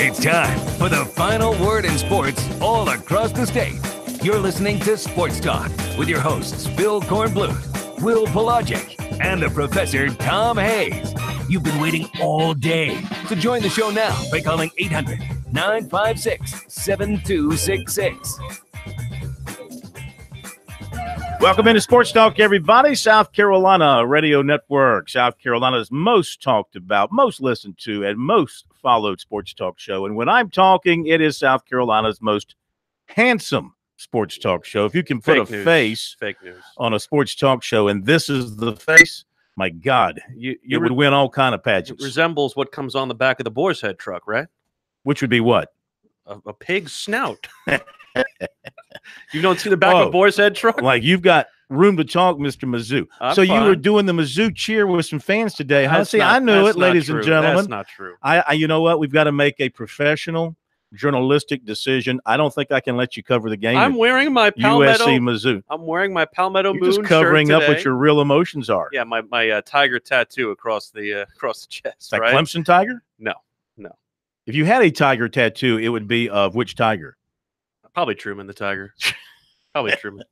It's time for the final word in sports all across the state. You're listening to Sports Talk with your hosts, Phil Kornblut, Will Pelagic, and the Professor Tom Hayes. You've been waiting all day, so join the show now by calling 800-956-7266. Welcome into Sports Talk, everybody. South Carolina Radio Network, South Carolina's most talked about, most listened to, and most followed sports talk show. And when I'm talking, it is South Carolina's most handsome sports talk show. If you can put Fake a news. face Fake news on a sports talk show, and this is the face, my God, you would win all kind of It pageants. resembles what comes on the back of the boar's head truck, right? Which would be what? A pig's snout. You don't see the back of a boar's head truck? Like you've got room to talk, Mr. Mizzou. So fine. you were doing the Mizzou cheer with some fans today, huh? See, I knew it, ladies and gentlemen. That's not true. You know what? We've got to make a professional journalistic decision. I don't think I can let you cover the game. I'm wearing my Palmetto USC Mizzou. I'm wearing my Palmetto You're Moon just covering shirt up today. what your real emotions are. Yeah, my tiger tattoo across the chest. Is that right? Clemson tiger? No. If you had a tiger tattoo, it would be of which tiger? Probably Truman the Tiger. Probably Truman.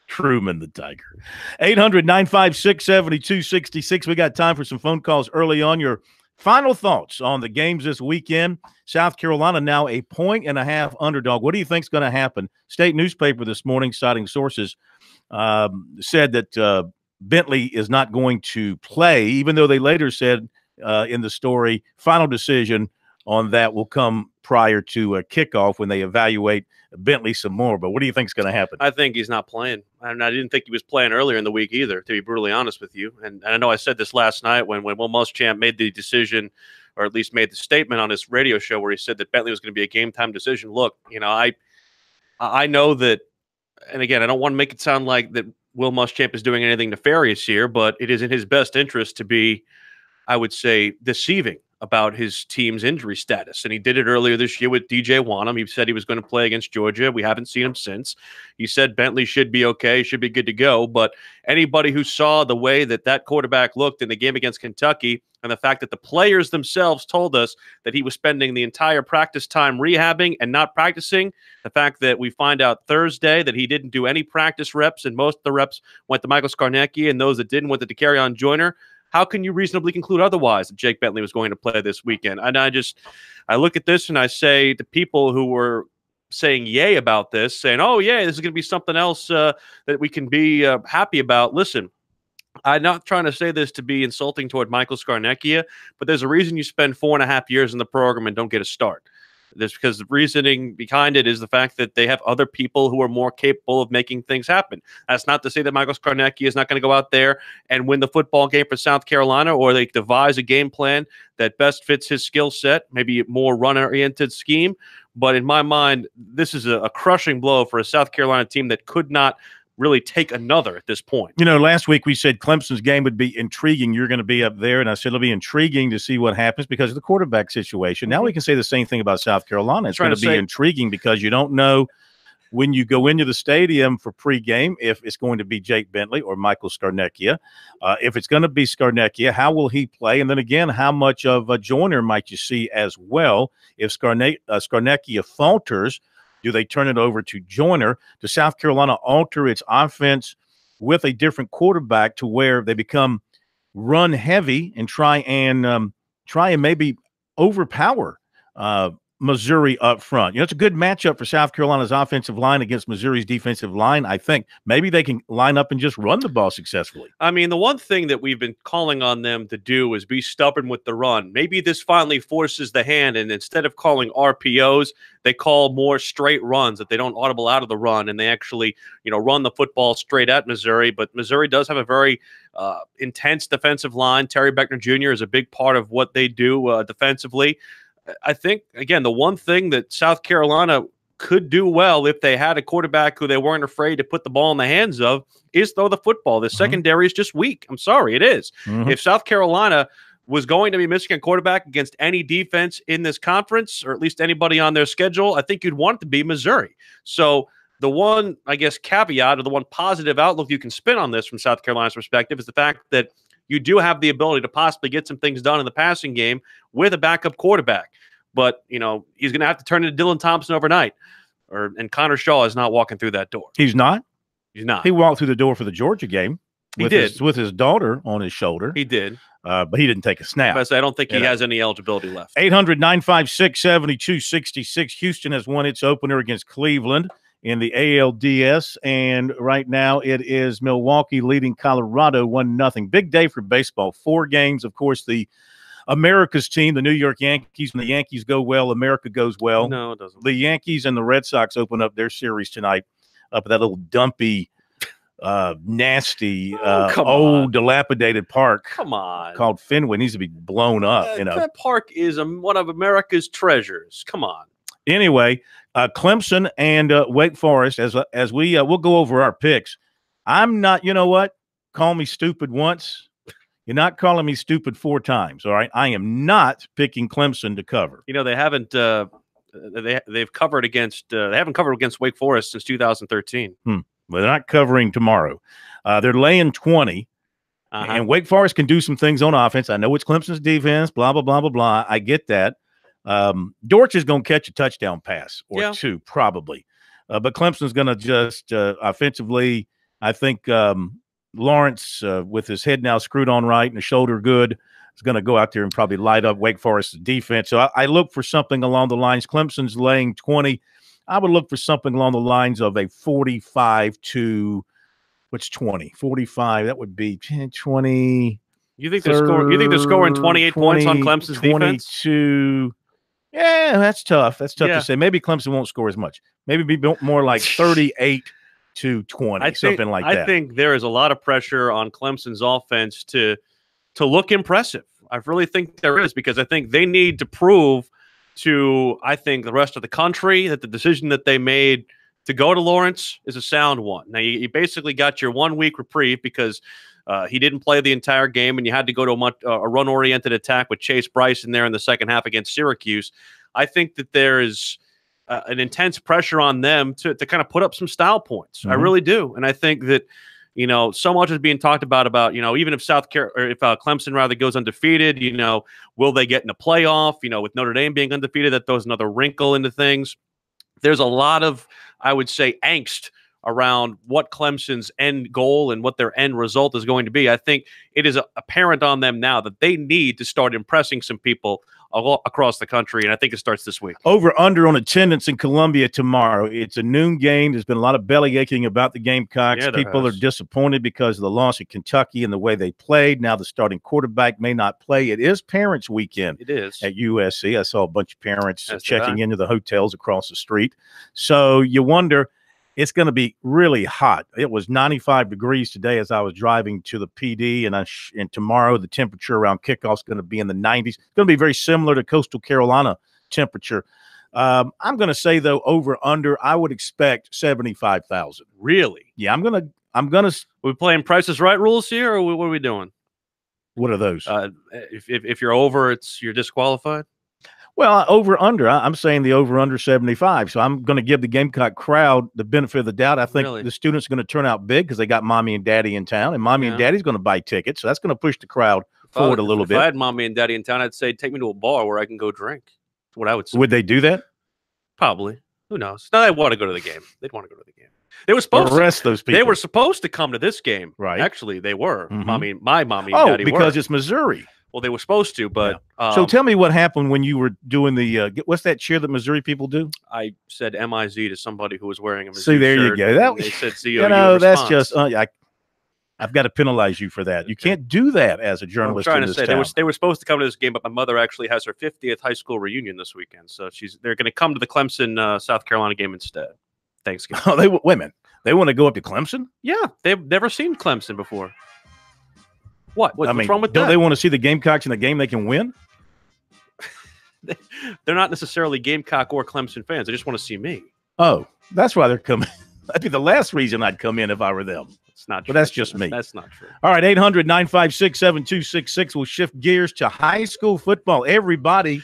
Truman the Tiger. 800-956-7266. We got time for some phone calls early on. Your final thoughts on the games this weekend. South Carolina now a 1.5 underdog. What do you think is going to happen? State newspaper this morning, citing sources, said that Bentley is not going to play, even though they later said in the story, final decision on that will come prior to kickoff when they evaluate Bentley some more. But what do you think is going to happen? I think he's not playing. I didn't think he was playing earlier in the week either, to be brutally honest with you. And I know I said this last night when Will Muschamp made the decision, or at least made the statement on his radio show where he said that Bentley was going to be a game-time decision. Look, I know that, and again, I don't want to make it sound like that Will Muschamp is doing anything nefarious here, but it is in his best interest to be, I would say, deceiving about his team's injury status. And he did it earlier this year with DJ Wanham. He said he was going to play against Georgia. We haven't seen him since. He said Bentley should be okay, should be good to go. But anybody who saw the way that quarterback looked in the game against Kentucky, and the fact that the players themselves told us that he was spending the entire practice time rehabbing and not practicing, the fact that we find out Thursday that he didn't do any practice reps and most of the reps went to Michael Scarnecchia and those that didn't went to Decarrion Joyner, how can you reasonably conclude otherwise that Jake Bentley was going to play this weekend? And I look at this and I say to people who were saying yay about this, saying, oh, yeah, this is going to be something else that we can be happy about. Listen, I'm not trying to say this to be insulting toward Michael Scarnecchia, but there's a reason you spend 4.5 years in the program and don't get a start. That's because the reasoning behind it is the fact that they have other people who are more capable of making things happen. That's not to say that Michael Scarnecchia is not going to go out there and win the football game for South Carolina, or they devise a game plan that best fits his skill set, maybe a more run-oriented scheme. But in my mind, this is a crushing blow for a South Carolina team that could not really take another at this point. You know, last week we said Clemson's game would be intriguing. You're going to be up there, and I said it'll be intriguing to see what happens because of the quarterback situation. Now we can say the same thing about South Carolina. It's going to be intriguing because you don't know when you go into the stadium for pregame if it's going to be Jake Bentley or Michael Scarnecchia. If it's going to be Scarnecchia, how will he play? And then again, how much of a Joyner might you see as well? If Scarnecchia falters, do they turn it over to Joyner? Does South Carolina alter its offense with a different quarterback to where they become run heavy and try and maybe overpower Missouri up front? You know, it's a good matchup for South Carolina's offensive line against Missouri's defensive line. I think maybe they can line up and just run the ball successfully. I mean, the one thing that we've been calling on them to do is be stubborn with the run. Maybe this finally forces the hand, and instead of calling RPOs, they call more straight runs, that they don't audible out of the run, and they actually, run the football straight at Missouri. But Missouri does have a very intense defensive line. Terry Beckner Jr. is a big part of what they do defensively. I think, again, the one thing that South Carolina could do well if they had a quarterback who they weren't afraid to put the ball in the hands of is throw the football. The secondary is just weak. I'm sorry, it is. If South Carolina was going to be missing a quarterback against any defense in this conference, or at least anybody on their schedule, I think you'd want it to be Missouri. So the one, I guess, caveat, or the one positive outlook you can spin on this from South Carolina's perspective is the fact that you do have the ability to possibly get some things done in the passing game with a backup quarterback. But, he's going to have to turn into Dylan Thompson overnight. And Connor Shaw is not walking through that door. He's not? He's not. He walked through the door for the Georgia game. He did. With his daughter on his shoulder. He did. But he didn't take a snap. I don't think he has any eligibility left. 800-956-7266. Houston has won its opener against Cleveland in the ALDS, and right now it is Milwaukee leading Colorado 1-0. Big day for baseball. 4 games. Of course, the America's team, the New York Yankees, when the Yankees go well, America goes well. No, it doesn't. The Yankees and the Red Sox open up their series tonight up at that little dumpy, nasty, old, dilapidated park. Come on. Called Fenway. It needs to be blown up. That park is one of America's treasures. Come on. Anyway, Clemson and Wake Forest, as we'll go over our picks. I'm not, you know what? Call me stupid once. You're not calling me stupid 4 times, all right? I am not picking Clemson to cover. You know, they haven't they've covered against they haven't covered against Wake Forest since 2013. Well, they're not covering tomorrow. They're laying 20. And Wake Forest can do some things on offense. I know it's Clemson's defense, blah, blah, blah, blah, blah. I get that. Dortch is going to catch a touchdown pass or two, probably. But Clemson's going to just offensively, I think Lawrence, with his head now screwed on right and his shoulder good, is going to go out there and probably light up Wake Forest's defense. So I look for something along the lines. Clemson's laying 20. I would look for something along the lines of a 45 to what's 20? 45. That would be 10, 20. You think they're scoring 28 points on Clemson's 22. Defense? Yeah, that's tough. That's tough to say. Maybe Clemson won't score as much. Maybe be more like 38 to 20, something like that. I think there is a lot of pressure on Clemson's offense to look impressive. I really think there is, because I think they need to prove to, I think, the rest of the country that the decision that they made to go to Lawrence is a sound one. Now, you basically got your 1 week reprieve because he didn't play the entire game, and you had to go to a run-oriented attack with Chase Bryce in there in the second half against Syracuse. I think that there is an intense pressure on them to kind of put up some style points. I really do. And I think that, you know, so much is being talked about, you know, even if Clemson rather goes undefeated, you know, will they get in the playoff? You know, with Notre Dame being undefeated, that throws another wrinkle into things. There's a lot of, I would say, angst around what Clemson's end goal and what their end result is going to be. I think it is apparent on them now that they need to start impressing some people across the country, and I think it starts this week. Over under on attendance in Columbia tomorrow. It's a noon game. There's been a lot of belly aching about the Gamecocks. People are disappointed because of the loss at Kentucky and the way they played. Now the starting quarterback may not play. It is Parents Weekend. It is at USC. I saw a bunch of parents checking into the hotels across the street. So you wonder. It's going to be really hot. It was 95 degrees today as I was driving to the PD, and tomorrow the temperature around kickoff is going to be in the 90s. It's going to be very similar to Coastal Carolina temperature. I'm going to say, though, over under, I would expect 75,000. Really? Yeah, I'm going to. Are we playing Price is Right rules here, or what are we doing? What are those? If you're over, you're disqualified. Well, over under, I'm saying the over under 75. So I'm going to give the Gamecock crowd the benefit of the doubt. I think the students are going to turn out big because they got mommy and daddy in town, and mommy and daddy's going to buy tickets. So that's going to push the crowd forward a little bit. If I had mommy and daddy in town, I'd say take me to a bar where I can go drink. That's what I would say. Would they do that? Probably. Who knows? No, they'd want to go to the game. They'd want to go to the game. They were supposed to those people. They were supposed to come to this game. Right. Actually, they were. My mommy and daddy because were. It's Missouri. Well, they were supposed to, but so tell me what happened when you were doing the what's that cheer that Missouri people do? I said MIZ to somebody who was wearing a Missouri See, there shirt, you go. They said ZOU. You know, that's just I've got to penalize you for that. You can't do that as a journalist. I'm trying to say they were supposed to come to this game, but my mother actually has her 50th high school reunion this weekend, so they're going to come to the Clemson South Carolina game instead. Thanksgiving. Oh, wait a minute. They want to go up to Clemson? Yeah, they've never seen Clemson before. What's wrong with that? Don't they want to see the Gamecocks in a game they can win? They're not necessarily Gamecock or Clemson fans. They just want to see me. Oh, that's why they're coming. That'd be the last reason I'd come in if I were them. It's not true. But that's just me. That's not true. All right, 800-956-7266. We'll shift gears to high school football. Everybody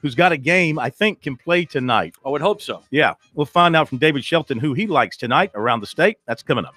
who's got a game, I think, can play tonight. I would hope so. Yeah. We'll find out from David Shelton who he likes tonight around the state. That's coming up.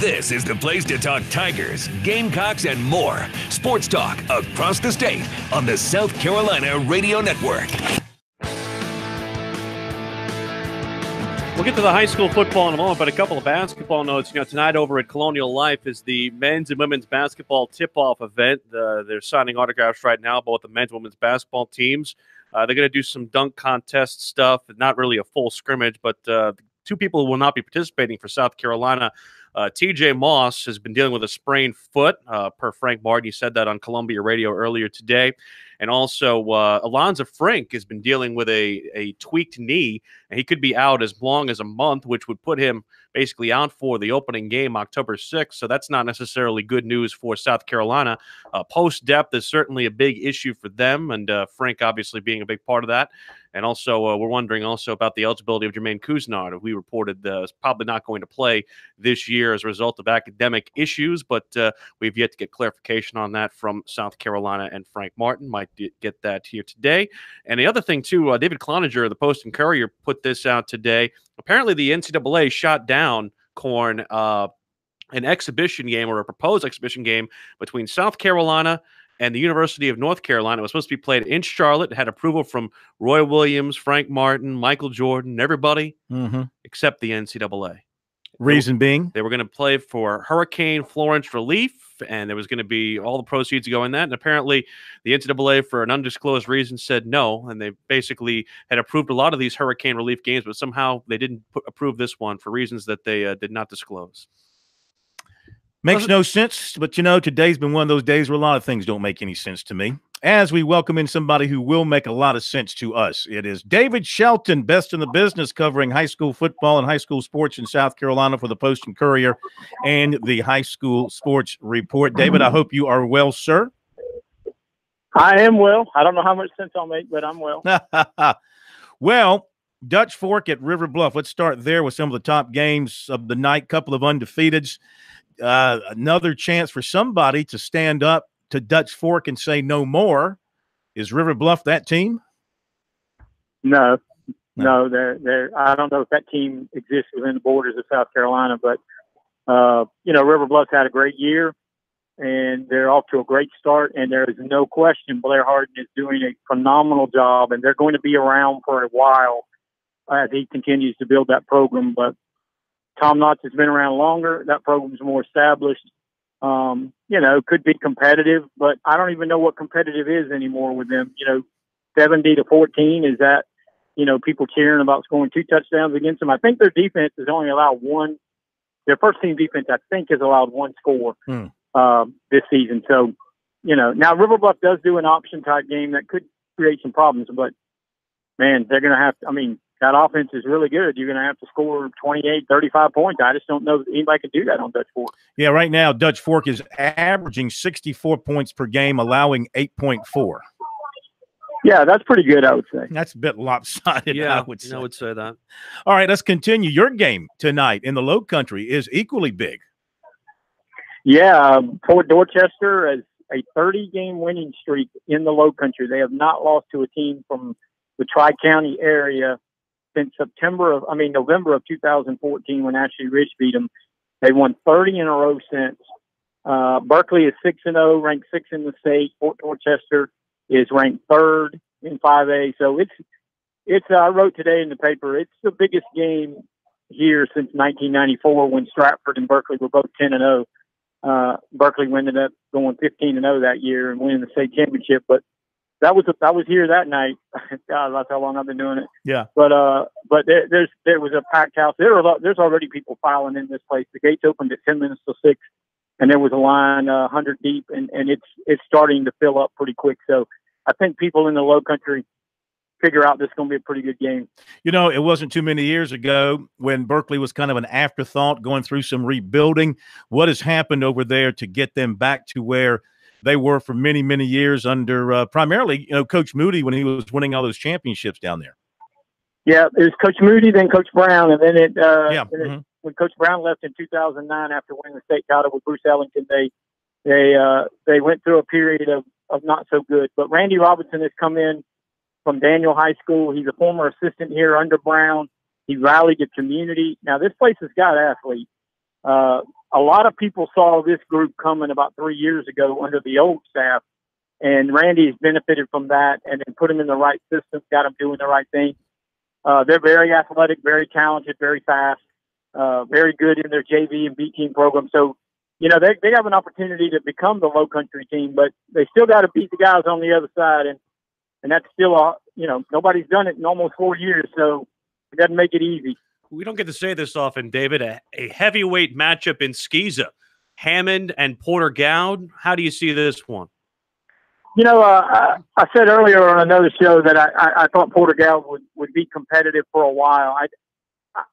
This is the place to talk Tigers, Gamecocks, and more. Sports talk across the state on the South Carolina Radio Network. We'll get to the high school football in a moment, but a couple of basketball notes. Tonight over at Colonial Life is the men's and women's basketball tip-off event. They're signing autographs right now, both the men's and women's basketball teams. They're going to do some dunk contest stuff, not really a full scrimmage, but two people who will not be participating for South Carolina. TJ Moss has been dealing with a sprained foot, per Frank Martin. He said that on Columbia Radio earlier today. And also, Alonzo Frank has been dealing with a tweaked knee, and he could be out as long as a month, which would put him basically out for the opening game October 6th. So that's not necessarily good news for South Carolina. Post depth is certainly a big issue for them, and Frank obviously being a big part of that. And also, we're wondering also about the eligibility of Jermaine Cousinard, who we reported is probably not going to play this year as a result of academic issues, but we've yet to get clarification on that from South Carolina, and Frank Martin might get that here today. And the other thing, too, David Cloninger of the Post and Courier put this out today. Apparently, the NCAA shot down an exhibition game, or a proposed exhibition game, between South Carolina and the University of North Carolina. It was supposed to be played in Charlotte. It had approval from Roy Williams, Frank Martin, Michael Jordan, everybody except the NCAA. Reason being? They were going to play for Hurricane Florence relief, and there was going to be all the proceeds go in that. And apparently the NCAA, for an undisclosed reason, said no. And they basically had approved a lot of these hurricane relief games, but somehow they didn't approve this one for reasons that they did not disclose. Makes no sense, but today's been one of those days where a lot of things don't make any sense to me. As we welcome in somebody who will make a lot of sense to us, it is David Shelton, best in the business, covering high school football and high school sports in South Carolina for the Post and Courier and the High School Sports Report. David, I hope you are well, sir. I am well. I don't know how much sense I'll make, but I'm well. Well, Dutch Fork at River Bluff. Let's start there with some of the top games of the night, couple of undefeateds. Another chance for somebody to stand up to Dutch Fork and say no more. Is River Bluff that team? No. They're I don't know if that team exists within the borders of South Carolina, but River Bluff's had a great year, and they're off to a great start. And there is no question Blair Harden is doing a phenomenal job, and they're going to be around for a while as he continues to build that program. But Tom Knotts has been around longer. That program's more established. Could be competitive, but I don't even know what competitive is anymore with them. 70-14, is that, people cheering about scoring 2 touchdowns against them? I think their defense has only allowed one. Their first team defense, I think, has allowed 1 score this season. So, now River Bluff does do an option type game that could create some problems, but man, they're going to have to, that offense is really good. You're going to have to score 28, 35 points. I just don't know if anybody can do that on Dutch Fork. Yeah, right now Dutch Fork is averaging 64 points per game, allowing 8.4. Yeah, that's pretty good, I would say. That's a bit lopsided, yeah, I would say. I would say that. All right, let's continue. Your game tonight in the Low Country is equally big. Yeah, Fort Dorchester has a 30-game winning streak in the Low Country. They have not lost to a team from the Tri-County area since November of 2014, when Ashley Ridge beat them. They won 30 in a row since. Berkeley is 6-0, ranked 6th in the state. Fort Dorchester is ranked 3rd in 5A. So it's. I wrote today in the paper, it's the biggest game here since 1994, when Stratford and Berkeley were both 10-0. Berkeley ended up going 15-0 that year and winning the state championship, but I was here that night. God, that's how long I've been doing it. Yeah. But there was a packed house. There's already people filing in this place. The gates opened at 10 minutes till 6, and there was a line 100 deep, and it's starting to fill up pretty quick. So I think people in the Low Country figure out this is going to be a pretty good game. It wasn't too many years ago when Berkeley was kind of an afterthought, going through some rebuilding. What has happened over there to get them back to where they were for many, many years under primarily, Coach Moody, when he was winning all those championships down there? Yeah, it was Coach Moody, then Coach Brown, and then when Coach Brown left in 2009 after winning the state title with Bruce Ellington, they went through a period of not so good. But Randy Robinson has come in from Daniel High School. He's a former assistant here under Brown. He rallied the community. Now, this place has got athletes. A lot of people saw this group coming about 3 years ago under the old staff, and Randy's benefited from that and then put them in the right system, got them doing the right thing. They're very athletic, very talented, very fast, very good in their JV and B team program. So, you know, they have an opportunity to become the low country team, but they still got to beat the guys on the other side. And that's still, you know, nobody's done it in almost 4 years. So it doesn't make it easy. We don't get to say this often, David. A heavyweight matchup in Skeeza, Hammond and Porter Gowd. How do you see this one? You know, I said earlier on another show that I thought Porter Gowd would be competitive for a while.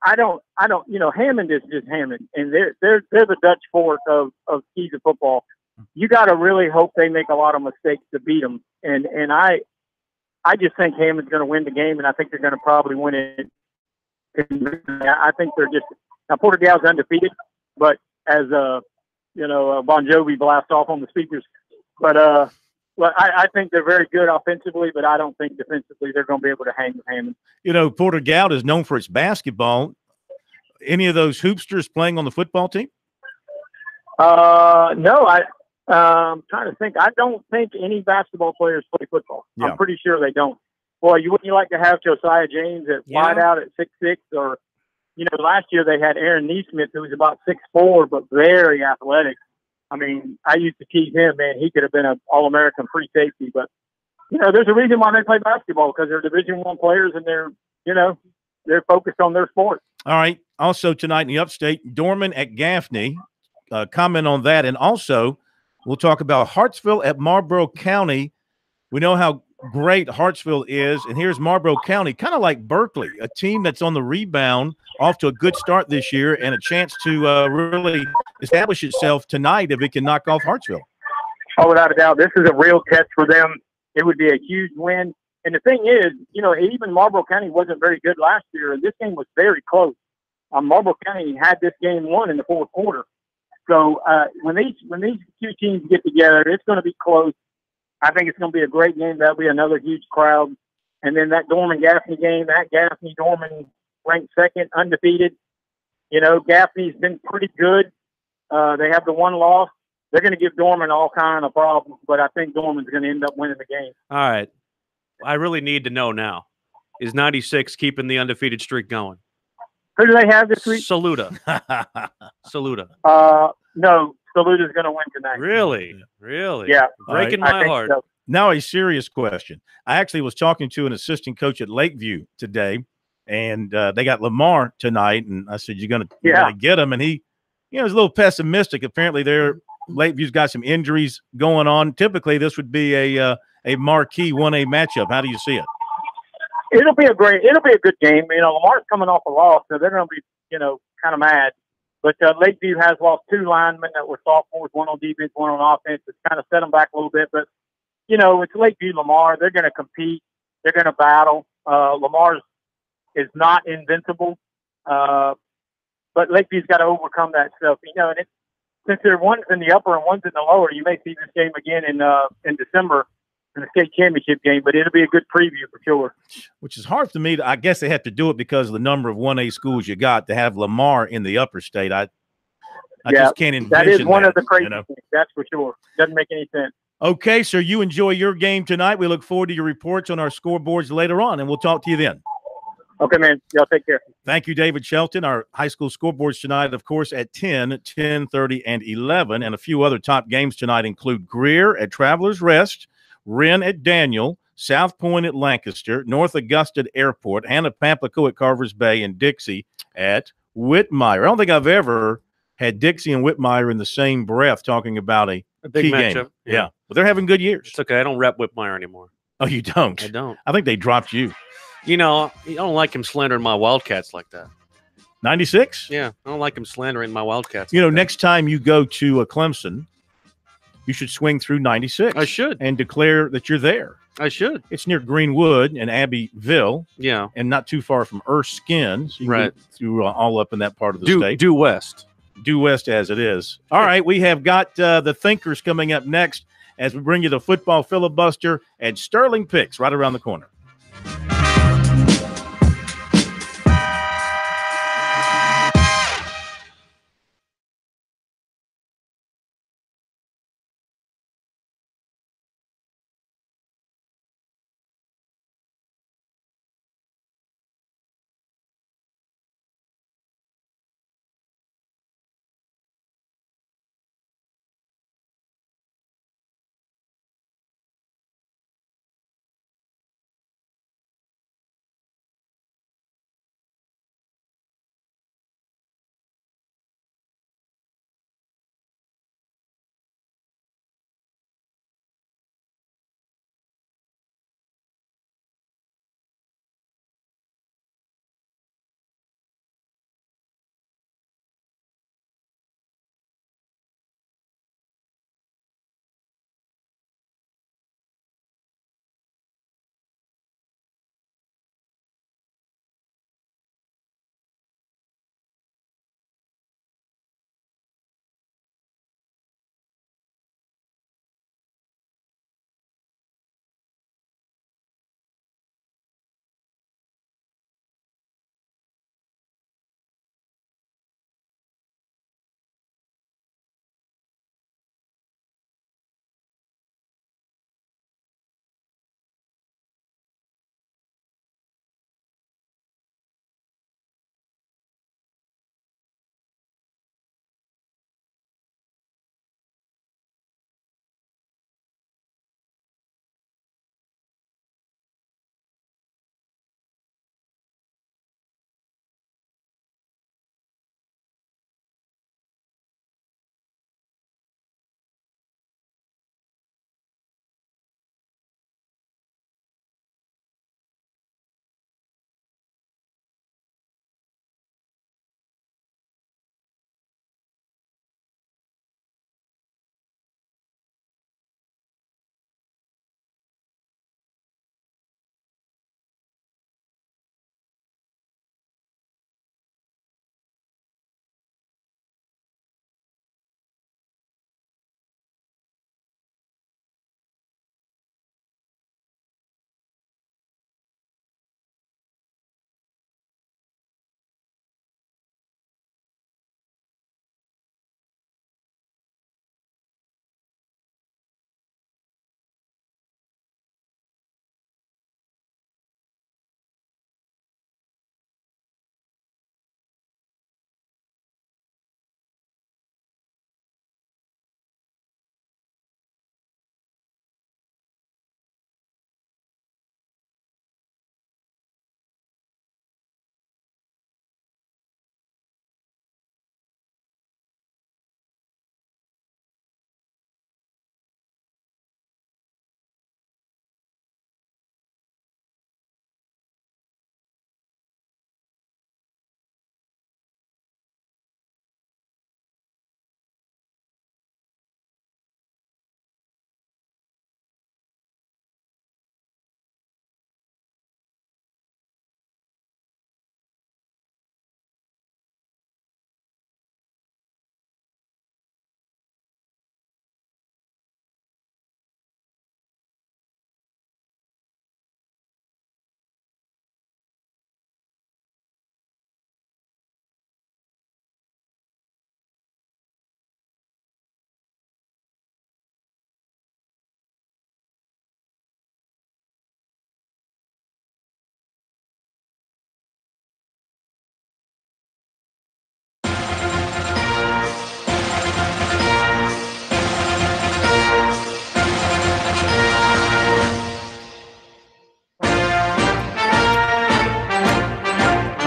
I don't. You know, Hammond is just Hammond, and they're the Dutch Fork of Skeeza football. You got to really hope they make a lot of mistakes to beat them, and I just think Hammond's going to win the game, and I think they're going to probably win it. I think they're just now Porter Gowd's undefeated, but as you know, Bon Jovi blast off on the speakers. But well, I think they're very good offensively, but I don't think defensively they're going to be able to hang with Hammond. You know, Porter Gowd is known for its basketball. Any of those hoopsters playing on the football team? No, I'm trying to think. I don't think any basketball players play football. Yeah. I'm pretty sure they don't. Boy, wouldn't you like to have Josiah James at wide out at 6'6", or, you know, last year they had Aaron Neesmith, who was about 6'4", but very athletic. I mean, I used to tease him, man. He could have been an All-American free safety, but, you know, there's a reason why they play basketball, because they're Division I players and they're, you know, they're focused on their sport. All right. Also tonight in the Upstate, Dorman at Gaffney. Comment on that. And also, we'll talk about Hartsville at Marlboro County. We know how great Hartsville is, and here's Marlboro County, kind of like Berkeley, a team that's on the rebound, off to a good start this year, and a chance to really establish itself tonight if it can knock off Hartsville. Oh, without a doubt, this is a real test for them. It would be a huge win. And the thing is, you know, even Marlboro County wasn't very good last year, and this game was very close. Marlboro County had this game won in the fourth quarter. So when these two teams get together, it's going to be close. I think it's going to be a great game. That'll be another huge crowd. And then that Dorman-Gaffney game, that Gaffney-Dorman ranked second, undefeated. You know, Gaffney's been pretty good. They have the one loss. They're going to give Dorman all kind of problems, but I think Dorman's going to end up winning the game. All right. I really need to know now. Is 96 keeping the undefeated streak going? Who do they have this week? Saluda. Saluda. No. Saluta's going to win tonight. Really? Really? Yeah. Breaking my heart. So. Now a serious question. I actually was talking to an assistant coach at Lakeview today, and they got Lamar tonight, and I said, you're going to get him. And he, you know, was a little pessimistic. Apparently Lakeview's got some injuries going on. Typically this would be a marquee 1A matchup. How do you see it? It'll be a good game. You know, Lamar's coming off a loss, so they're going to be, you know, kind of mad. But Lakeview has lost two linemen that were sophomores, one on defense, one on offense. It's kind of set them back a little bit. But, you know, it's Lakeview Lamar. They're going to compete. They're going to battle. Lamar is not invincible. But Lakeview's got to overcome that stuff. You know, and since one's in the upper and one's in the lower, you may see this game again in December in the state championship game, but it'll be a good preview for sure. Which is hard for me I guess they have to do it because of the number of 1A schools you got to have Lamar in the upper state. I just can't envision that. That is one of the crazy things, that's for sure. Doesn't make any sense. Okay, sir, you enjoy your game tonight. We look forward to your reports on our scoreboards later on, and we'll talk to you then. Okay, man. Y'all take care. Thank you, David Shelton. Our high school scoreboards tonight, of course, at 10, 10:30, and 11. And a few other top games tonight include Greer at Travelers Rest, Wren at Daniel, South Point at Lancaster, North Augusta at Airport, Hannah Pamplico at Carvers Bay, and Dixie at Whitmire. I don't think I've ever had Dixie and Whitmire in the same breath talking about a big key matchup. Game. Yeah. But they're having good years. It's okay. I don't rep Whitmire anymore. Oh, you don't? I don't. I think they dropped you. You know, I don't like him slandering my Wildcats like that. 96? Yeah, I don't like him slandering my Wildcats. You know, next time you go to Clemson, you should swing through 96. I should. And declare that you're there. I should. It's near Greenwood and Abbeville. Yeah. And not too far from Erskine. So you right. Through all up in that part of the state. Due west. Due west as it is. All right, we have got the Thinkers coming up next as we bring you the football filibuster and Sterling Picks right around the corner.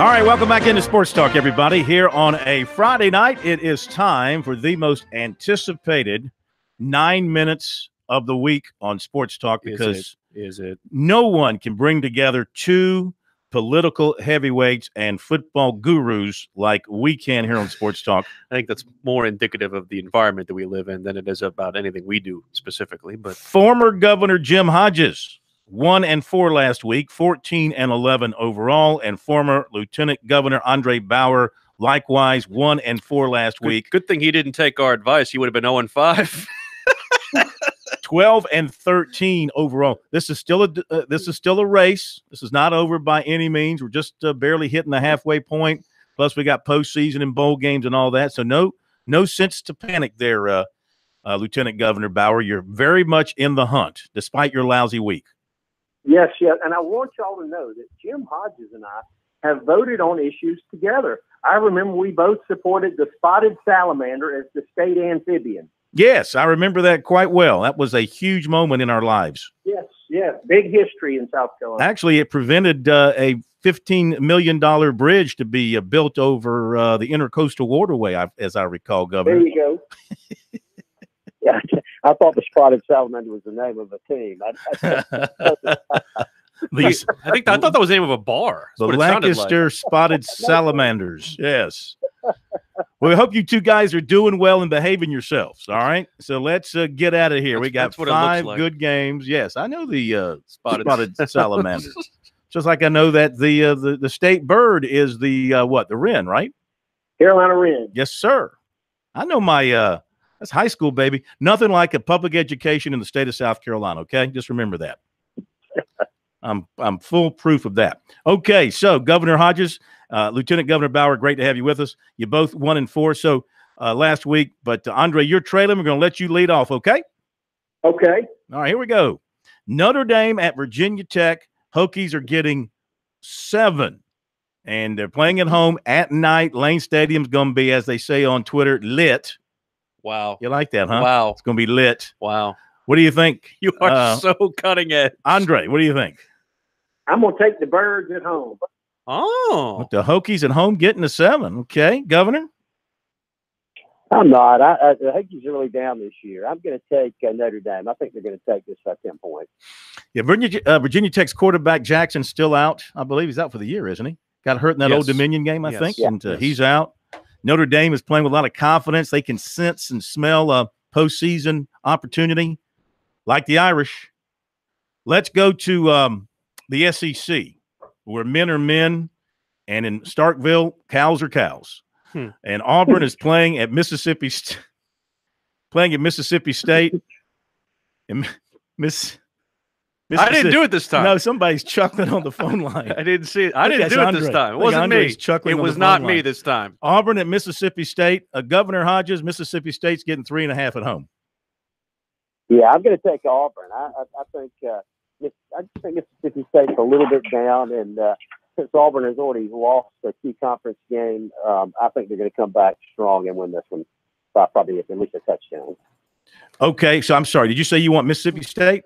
All right, welcome back into Sports Talk, everybody. Here on a Friday night, it is time for the most anticipated 9 minutes of the week on Sports Talk because is it? No one can bring together two political heavyweights and football gurus like we can here on Sports Talk. I think that's more indicative of the environment that we live in than it is about anything we do specifically. But former Governor Jim Hodges, 1-4 last week, 14-11 overall, and former Lieutenant Governor Andre Bauer, likewise 1-4 last week. Good thing he didn't take our advice. He would have been 0-5. 12-13 overall. This is still a race. This is not over by any means. We're just barely hitting the halfway point. Plus, we got postseason and bowl games and all that. So no sense to panic there, Lieutenant Governor Bauer. You're very much in the hunt, despite your lousy week. Yes, and I want y'all to know that Jim Hodges and I have voted on issues together. I remember we both supported the spotted salamander as the state amphibian. Yes, I remember that quite well. That was a huge moment in our lives. Yes, big history in South Carolina. Actually, it prevented a $15 million bridge to be built over the Intercoastal Waterway, as I recall, Governor. There you go. Yeah, I thought the spotted salamander was the name of a team. I thought that was the name of a bar. The Lancaster Spotted Salamanders. Yes. Well, we hope you two guys are doing well and behaving yourselves. All right. So let's get out of here. We got 5 good games. Yes, I know the spotted salamanders. Just like I know that the state bird is the the wren, right? Carolina wren. Yes, sir. I know my that's high school, baby. Nothing like a public education in the state of South Carolina. Okay, just remember that. I'm full proof of that. Okay, so Governor Hodges, Lieutenant Governor Bauer, great to have you with us. You both 1-4. So last week, but Andre, you're trailing. We're going to let you lead off. Okay. Okay. All right, here we go. Notre Dame at Virginia Tech. Hokies are getting 7, and they're playing at home at night. Lane Stadium's going to be, as they say on Twitter, lit. Wow. You like that, huh? Wow. It's going to be lit. Wow. What do you think? You are so cutting edge. Andre, what do you think? I'm going to take the birds at home. Oh. With the Hokies at home getting a 7. Okay, Governor? I'm not. The Hokies are really down this year. I'm going to take Notre Dame. I think they're going to take this by 10 points. Yeah, Virginia Tech's quarterback Jackson's still out. I believe he's out for the year, isn't he? Got hurt in that Old Dominion game, I think, and he's out. Notre Dame is playing with a lot of confidence. They can sense and smell a postseason opportunity, like the Irish. Let's go to the SEC, where men are men, and in Starkville, cows are cows. And Auburn is playing at Mississippi State. And I didn't do it this time. No, somebody's chuckling on the phone line. I didn't see it. I didn't do it this time. It wasn't me. It was not me this time. Auburn at Mississippi State. Governor Hodges, Mississippi State's getting 3.5 at home. Yeah, I'm going to take Auburn. I think Mississippi State's a little bit down, and since Auburn has already lost a key conference game, I think they're going to come back strong and win this one by probably at least a touchdown. Okay, so I'm sorry. Did you say you want Mississippi State?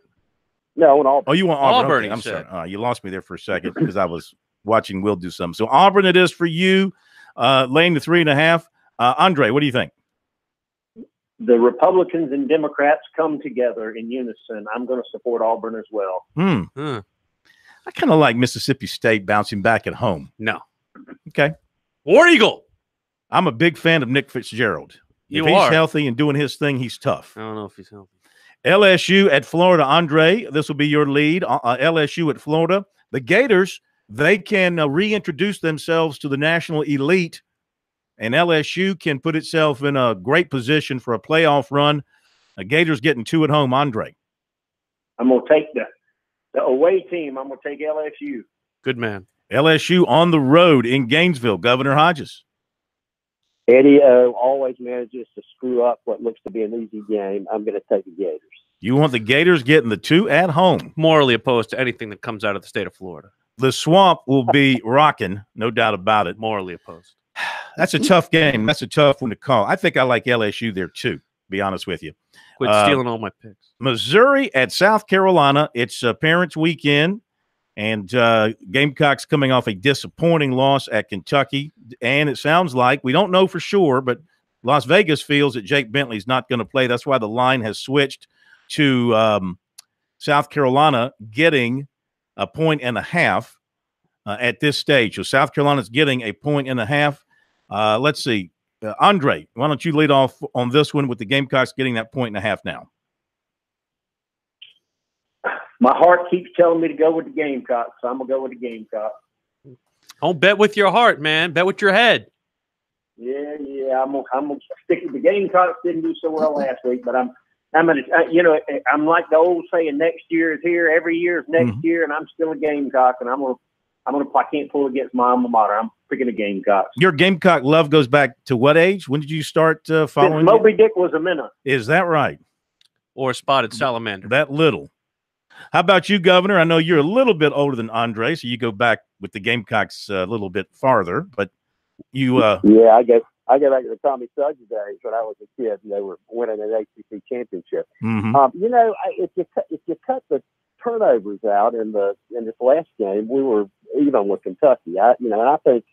No, I want Auburn. Oh, you want Auburn. Auburn, okay, I'm sorry. You lost me there for a second because I was watching Will do something. So Auburn it is for you, laying the 3.5. Andre, what do you think? The Republicans and Democrats come together in unison. I'm going to support Auburn as well. I kind of like Mississippi State bouncing back at home. No. Okay. War Eagle. I'm a big fan of Nick Fitzgerald. If he's healthy and doing his thing, he's tough. I don't know if he's healthy. LSU at Florida. Andre, this will be your lead. LSU at Florida. The Gators, they can reintroduce themselves to the national elite, and LSU can put itself in a great position for a playoff run. The Gators getting 2 at home. Andre. I'm going to take the away team. I'm going to take LSU. Good man. LSU on the road in Gainesville. Governor Hodges. Eddie always manages to screw up what looks to be an easy game. I'm going to take the Gators. You want the Gators getting the 2 at home. Morally opposed to anything that comes out of the state of Florida. The Swamp will be rocking, no doubt about it. Morally opposed. That's a tough game. That's a tough one to call. I think I like LSU there too, to be honest with you. Quit stealing all my picks. Missouri at South Carolina. It's Parents' Weekend. And Gamecocks coming off a disappointing loss at Kentucky. And it sounds like, we don't know for sure, but Las Vegas feels that Jake Bentley's not going to play. That's why the line has switched to South Carolina getting a 1.5 at this stage. So South Carolina's getting a 1.5. Let's see. Andre, why don't you lead off on this one with the Gamecocks getting that 1.5 now? My heart keeps telling me to go with the Gamecocks, so I'm going to go with the Gamecocks. Don't bet with your heart, man. Bet with your head. Yeah. I'm gonna stick with the Gamecocks. Didn't do so well last week, but I'm like the old saying, next year is here. Every year is next year, and I'm still a Gamecock, and I can't pull against my alma mater. I'm picking the Gamecocks. Your Gamecock love goes back to what age? When did you start following? Since Moby Dick was a minnow. Is that right? Or a spotted salamander. That little. How about you, Governor? I know you're a little bit older than Andre, so you go back with the Gamecocks a little bit farther, but you yeah, I go back to the Tommy Suggs days when I was a kid, and they were winning an ACC championship. If you cut the turnovers out in this last game, we were even with Kentucky. And I think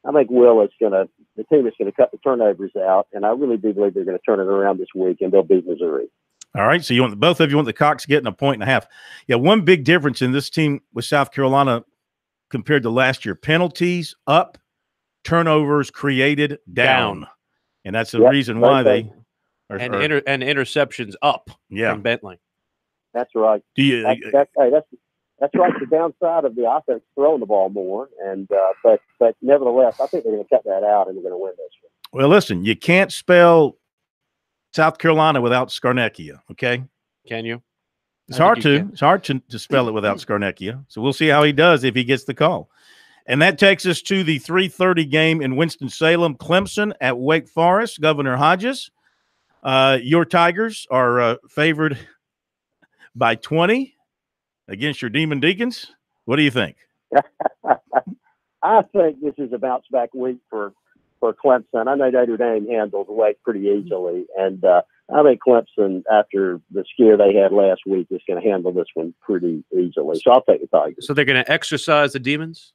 the team is going to cut the turnovers out, and I really do believe they're going to turn it around this week, and they'll beat Missouri. All right, so both of you want the Cocks getting a 1.5. Yeah, one big difference in this team with South Carolina compared to last year: penalties up, turnovers created down. And that's the reason why they are. And interceptions up from Bentley. That's right. That's right. The downside of the offense throwing the ball more, and but nevertheless, I think they're going to cut that out and they're going to win this one. Well, listen, you can't spell South Carolina without Scarnecchia, okay? Can you? It's hard to. It's hard to spell it without Scarnecchia. So we'll see how he does if he gets the call. And that takes us to the 3:30 game in Winston-Salem, Clemson at Wake Forest. Governor Hodges, your Tigers are favored by 20 against your Demon Deacons. What do you think? I think this is a bounce-back week for Clemson. I know Notre Dame handled Wake pretty easily, and I think Clemson, after the scare they had last week, is going to handle this one pretty easily. So I'll take the Tigers. So they're going to exercise the demons?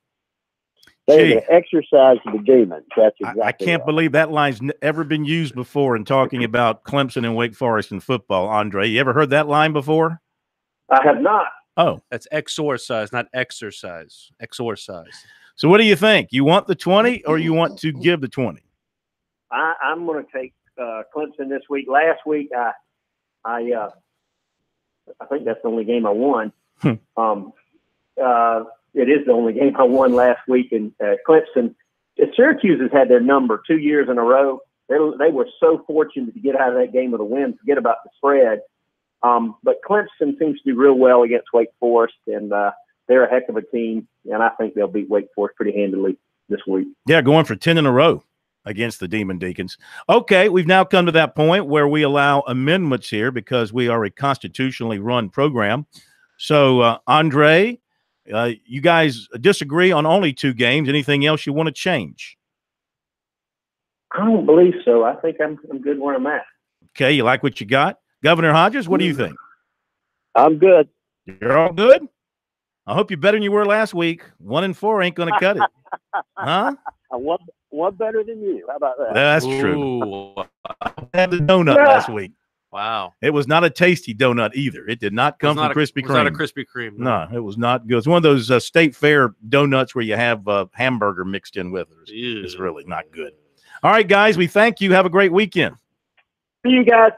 They're going to exercise the demons. That's exactly I can't believe that line's ever been used before in talking about Clemson and Wake Forest in football. Andre, you ever heard that line before? I have not. Oh. That's exorcise, not exercise. Exorcise. So what do you think? You want the 20 or you want to give the 20? I'm going to take Clemson this week. Last week, I think that's the only game I won. It is the only game I won last week in Clemson. Syracuse has had their number 2 years in a row. They were so fortunate to get out of that game with a win. Forget about the spread. But Clemson seems to do real well against Wake Forest, and they're a heck of a team, and I think they'll beat Wake Forest pretty handily this week. Yeah, going for 10 in a row against the Demon Deacons. Okay, we've now come to that point where we allow amendments here because we are a constitutionally run program. So, Andre, you guys disagree on only 2 games. Anything else you want to change? I don't believe so. I think I'm good where I'm at. Okay, you like what you got? Governor Hodges, what do you think? I'm good. You're all good? I hope you're better than you were last week. 1-4 ain't going to cut it. Huh? One better than you. How about that? That's true. I had the donut last week. Wow. It was not a tasty donut either. It did not come from Krispy Kreme. It was not a Krispy Kreme. No, it was not good. It's one of those State Fair donuts where you have hamburger mixed in with it. It's really not good. All right, guys, we thank you. Have a great weekend. See you guys.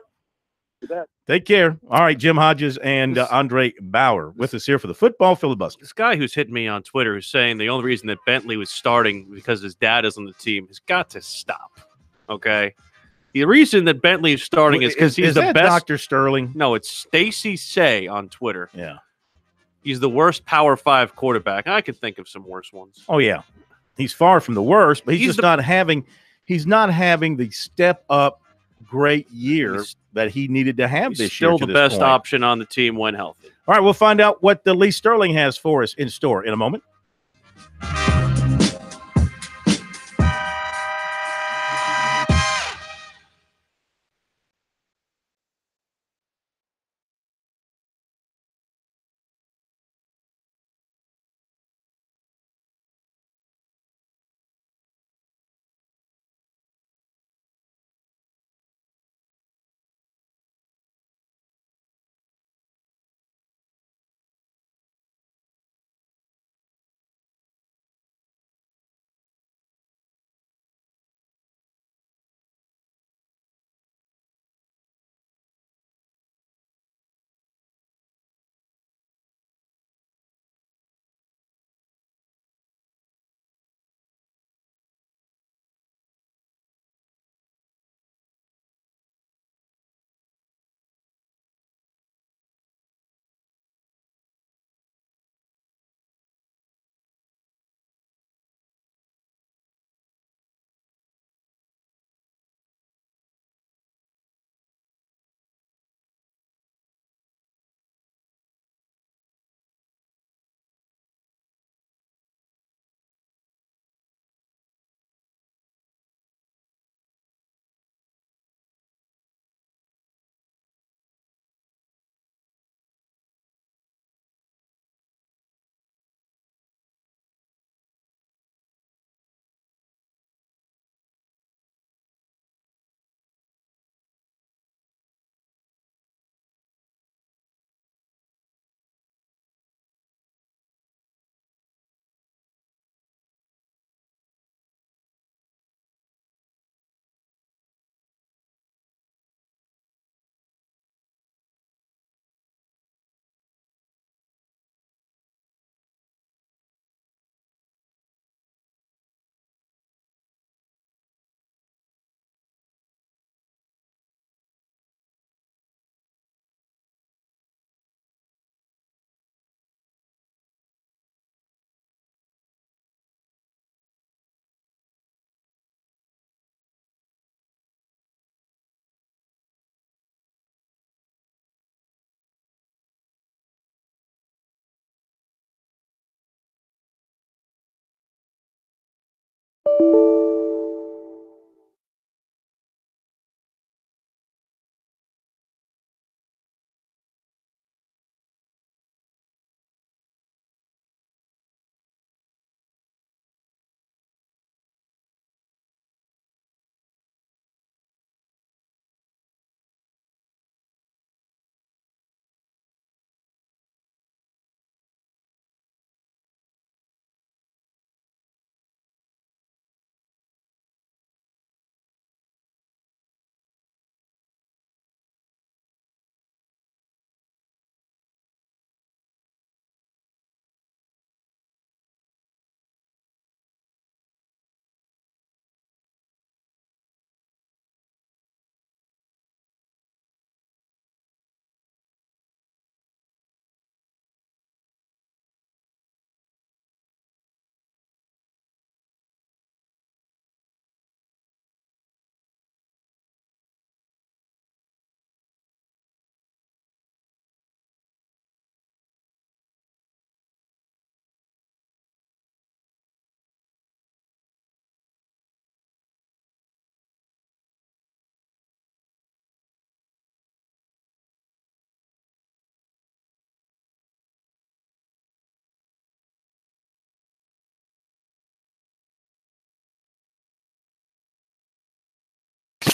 Take care. All right, Jim Hodges and Andre Bauer with us here for the football filibuster. This guy who's hitting me on Twitter who's saying the only reason that Bentley was starting because his dad is on the team has got to stop. Okay? The reason that Bentley is starting is because he's the best. Dr. Sterling? No, it's Stacy Say on Twitter. Yeah. He's the worst Power 5 quarterback. I could think of some worse ones. Oh, yeah. He's far from the worst, but he's just not having the step up great year that he needed to have this year. Still the best option on the team when healthy. All right, we'll find out what the Lee Sterling has for us in store in a moment.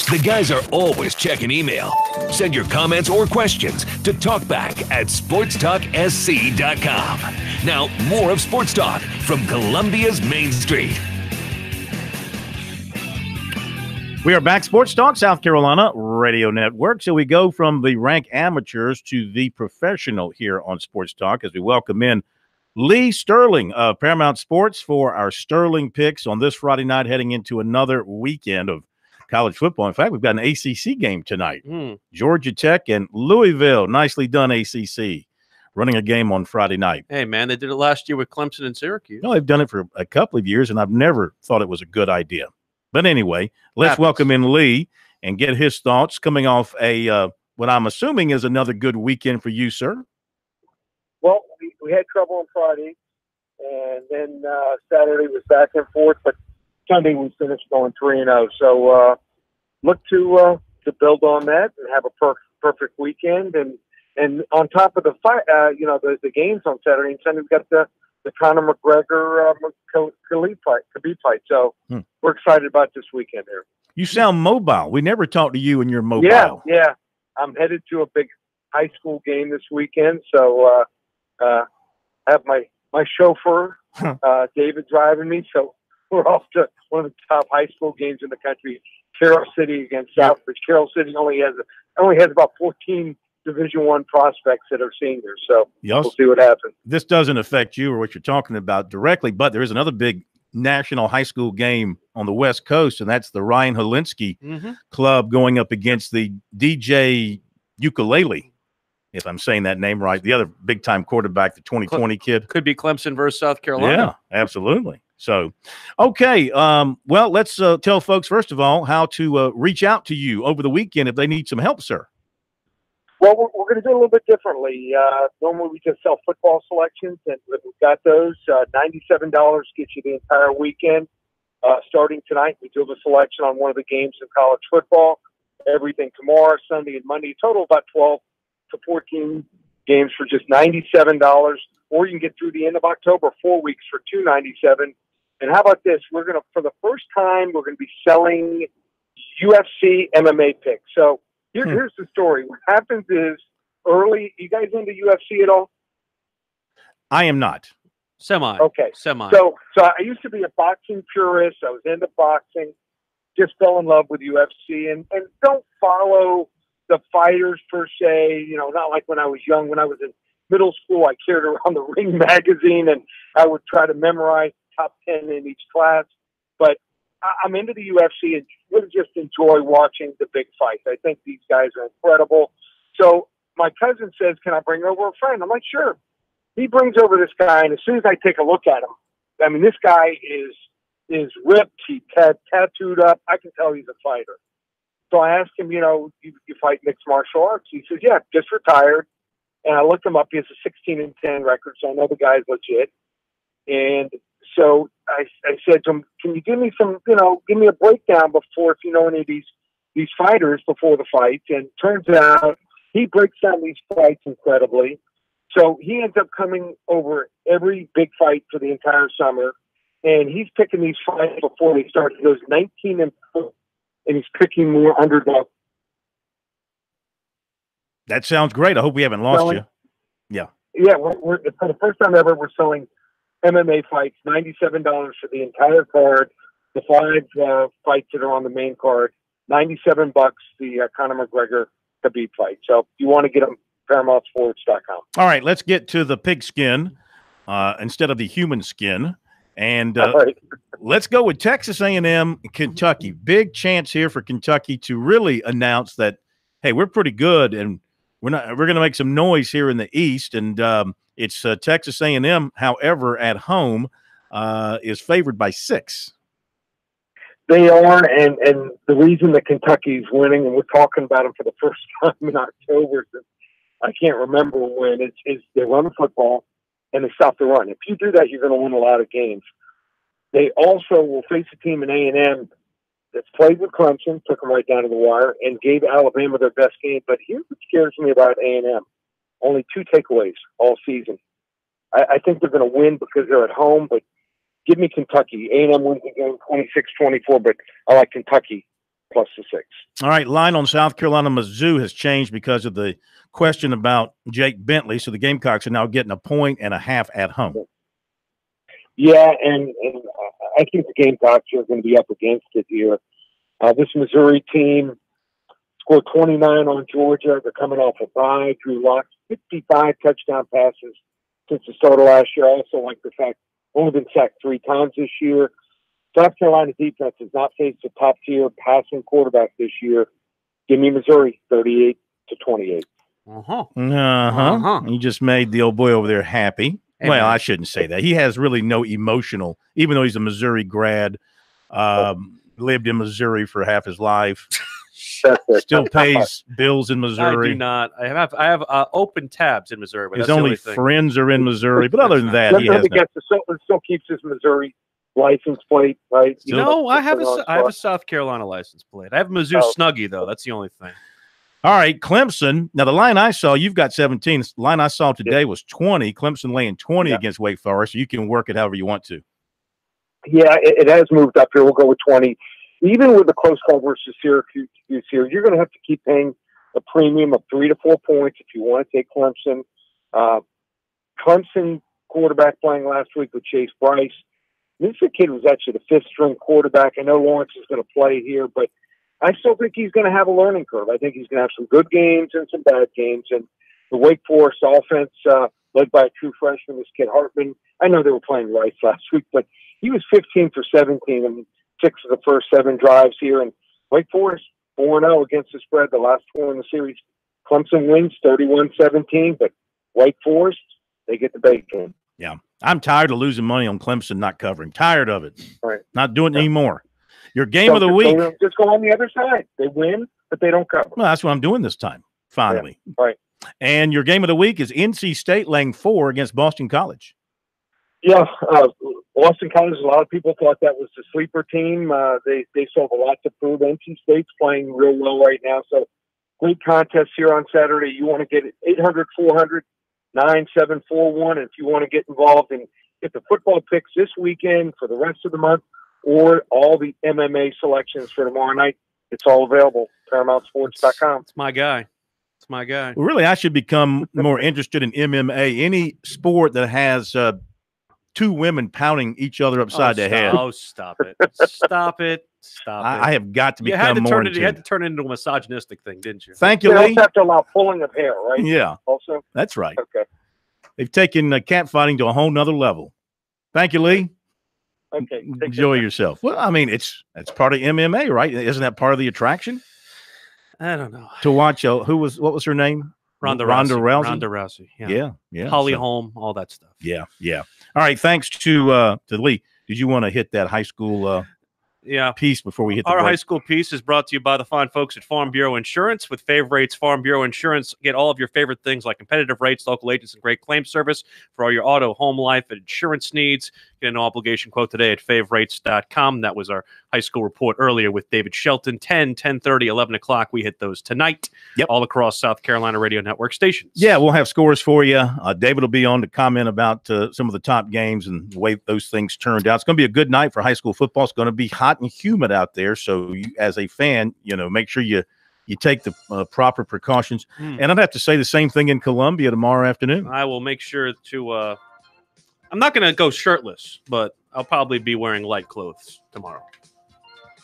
The guys are always checking email. Send your comments or questions to talkback@sportstalksc.com. Now, more of Sports Talk from Columbia's Main Street. We are back, Sports Talk, South Carolina Radio Network. So we go from the rank amateurs to the professional here on Sports Talk as we welcome in Lee Sterling of Paramount Sports for our Sterling picks on this Friday night, heading into another weekend of college football. In fact, we've got an ACC game tonight. Georgia Tech and Louisville. Nicely done, ACC, running a game on Friday night. Hey, man, they did it last year with Clemson and Syracuse. No, they've done it for a couple of years, and I've never thought it was a good idea. But anyway, let's welcome in Lee and get his thoughts coming off what I'm assuming is another good weekend for you, sir. Well, we had trouble on Friday, and then Saturday was back and forth, but Sunday we finished going 3-0. So look to build on that and have a perfect weekend. And on top of the fight, the games on Saturday and Sunday, we've got the Conor McGregor Khabib fight. So we're excited about this weekend here. You sound mobile. We never talked to you, and you're mobile. Yeah. I'm headed to a big high school game this weekend, so have my chauffeur David driving me. So we're off to one of the top high school games in the country, Carroll City against Southbridge. Carroll City only has about 14 Division I prospects that are seniors, so we'll see what happens. This doesn't affect you or what you're talking about directly, but there is another big national high school game on the West Coast, and that's the Ryan Holinsky Club going up against the DJ Ukulele, if I'm saying that name right, the other big-time quarterback, the 2020 kid. Could be Clemson versus South Carolina. Yeah, absolutely. So, okay, well, let's tell folks, first of all, how to reach out to you over the weekend if they need some help, sir. Well, we're going to do it a little bit differently. Normally we just sell football selections, and we've got those. $97 gets you the entire weekend. Starting tonight, we do have a selection on one of the games in college football. Everything tomorrow, Sunday, and Monday. Total about 12 to 14 games for just $97. Or you can get through the end of October, 4 weeks for $297. And how about this? We're going to, for the first time, we're going to be selling UFC MMA picks. So here's the story. What happens is early. You guys into UFC at all? I am not. Semi. Okay. Semi. So I used to be a boxing purist. I was into boxing. Just fell in love with UFC and don't follow the fighters per se. You know, not like when I was young. When I was in middle school, I carried around the Ring magazine and I would try to memorize top 10 in each class. But I'm into the UFC and really just enjoy watching the big fights. I think these guys are incredible. So my cousin says, can I bring over a friend? I'm like, sure. He brings over this guy, and as soon as I take a look at him, I mean, this guy is ripped. He's tattooed up. I can tell he's a fighter. So I asked him, you fight mixed martial arts? He says, yeah, just retired. And I looked him up. He has a 16-10 record, so I know the guy's legit. And so I said to him, can you give me some, give me a breakdown before, if you know any of these fighters before the fights. And turns out he breaks down these fights incredibly. So he ends up coming over every big fight for the entire summer. And he's picking these fights before they start. He goes 19-4, and he's picking more underdog. That sounds great. I hope we haven't lost you. Yeah. Yeah, we're for the first time ever, we're selling MMA fights, $97 for the entire card. The 5 fights that are on the main card, $97, the Conor McGregor Khabib fight. So if you want to get them, ParamountSports.com. All right, let's get to the pigskin instead of the human skin. And let's go with Texas A&M, Kentucky. Big chance here for Kentucky to really announce that, hey, we're pretty good, and we're going to make some noise here in the East. And it's Texas A&M, however, at home is favored by 6. They are, and the reason that Kentucky's winning, and we're talking about them for the first time in October, I can't remember when, is they run the football and they stop the run. If you do that, you're going to win a lot of games. They also will face a team in A&M that's played with Clemson, took them right down to the wire, and gave Alabama their best game. But here's what scares me about A&M. Only 2 takeaways all season. I think they're going to win because they're at home, but give me Kentucky. A&M wins the game 26-24, but I like Kentucky plus the 6. All right, line on South Carolina Mizzou has changed because of the question about Jake Bentley. So the Gamecocks are now getting 1.5 at home. Yeah, and I think the Gamecocks are going to be up against it here. This Missouri team scored 29 on Georgia. They're coming off a bye. Drew Lock, 55 touchdown passes since the start of last year. I also like the fact only been sacked 3 times this year. South Carolina defense has not faced a top-tier passing quarterback this year. Give me Missouri, 38-28. You just made the old boy over there happy. Hey, well, man. I shouldn't say that. He has really no emotional, even though he's a Missouri grad, lived in Missouri for half his life. Still pays bills in Missouri. I do not. I have open tabs in Missouri. But his only friends are in Missouri. But other than that, he has still keeps his Missouri license plate, right? No, I have a South Carolina license plate. I have a Mizzou Snuggie, though. That's the only thing. All right, Clemson. Now, the line I saw, you've got 17. The line I saw today was 20. Clemson laying 20 against Wake Forest. So you can work it however you want to. Yeah, it has moved up here. We'll go with 20. Even with the close call versus Syracuse here, you're going to have to keep paying a premium of 3 to 4 points if you want to take Clemson. Clemson quarterback playing last week with Chase Bryce. This kid was actually the 5th-string quarterback. I know Lawrence is going to play here, but I still think he's going to have a learning curve. I think he's going to have some good games and some bad games. And the Wake Forest offense, led by a true freshman, this kid Hartman. I know they were playing Rice last week, but he was 15 for 17 in 6 of the first 7 drives here. And Wake Forest 4-0 against the spread, the last 4 in the series. Clemson wins 31-17, but Wake Forest, they get the bacon. Yeah. I'm tired of losing money on Clemson not covering. Tired of it. Right. Not doing it anymore. Your game of the week. Just go on the other side. They win, but they don't cover. Well, that's what I'm doing this time, finally. Yeah. Right. And your game of the week is NC State laying 4 against Boston College. Yeah, Boston College, a lot of people thought that was the sleeper team. They still have a lot to prove. NC State's playing real well right now. So great contest here on Saturday. You want to get it 800-400-9741. If you want to get involved and get the football picks this weekend for the rest of the month, or all the MMA selections for tomorrow night, it's all available. ParamountSports.com. It's my guy. It's my guy. Well, really, I should become more interested in MMA. Any sport that has 2 women pounding each other upside the head. Oh, stop it. Stop it. Stop it. I have got to become more You had to turn it into a misogynistic thing, didn't you? Thank you, They Lee. also have to allow pulling of hair, right? Yeah. Also? That's right. Okay. They've taken catfighting to a whole nother level. Thank you, Lee. Okay. Enjoy yourself. Well, I mean, that's part of MMA, right? Isn't that part of the attraction? I don't know. To watch what was her name? Ronda Rousey. Rousey. Yeah. Holly Holm, all that stuff. Yeah. All right. Thanks to Lee. Did you want to hit that high school piece before we hit the Our break? high school piece is brought to you by the fine folks at Farm Bureau Insurance. With Fave Rates, Farm Bureau Insurance, get all of your favorite things like competitive rates, local agents, and great claim service for all your auto, home, life, and insurance needs. Get a no obligation quote today at faverates.com. That was our high school report earlier with David Shelton. 10, 10:30, 11 o'clock. We hit those tonight. Yep. All across South Carolina Radio Network stations. Yeah, we'll have scores for you. David will be on to comment about some of the top games and the way those things turned out. It's going to be a good night for high school football. It's going to be hot and humid out there. So you, as a fan, make sure you take the proper precautions. And I'd have to say the same thing in Columbia tomorrow afternoon. I will make sure to I'm not going to go shirtless, but I'll probably be wearing light clothes tomorrow.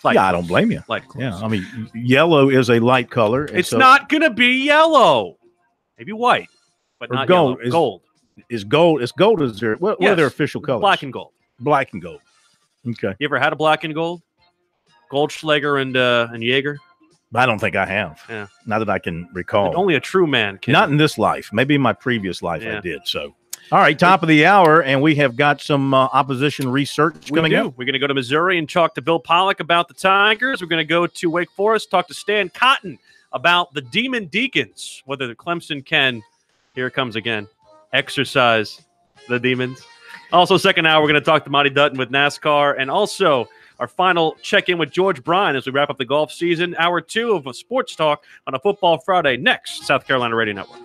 I don't blame you. Light clothes. Yeah, I mean, yellow is a light color. It's not going to be yellow. Maybe white, but not gold. Yellow. Gold. Is gold. Is gold. Is there? What are their official colors? Black and gold. Black and gold. Okay. You ever had a black and gold? Goldschlager and Jaeger? I don't think I have. Yeah. Not that I can recall. Like only a true man can. Not in this life. Maybe in my previous life I did. So, all right, top of the hour, and we have got some opposition research coming up. We're going to go to Missouri and talk to Bill Pollock about the Tigers. We're going to go to Wake Forest, talk to Stan Cotton about the Demon Deacons, whether the Clemson can, here it comes again, exercise the demons. Also, second hour, we're going to talk to Monty Dutton with NASCAR, and also our final check-in with George Bryan as we wrap up the golf season. Hour 2 of a Sports Talk on a Football Friday next, South Carolina Radio Network.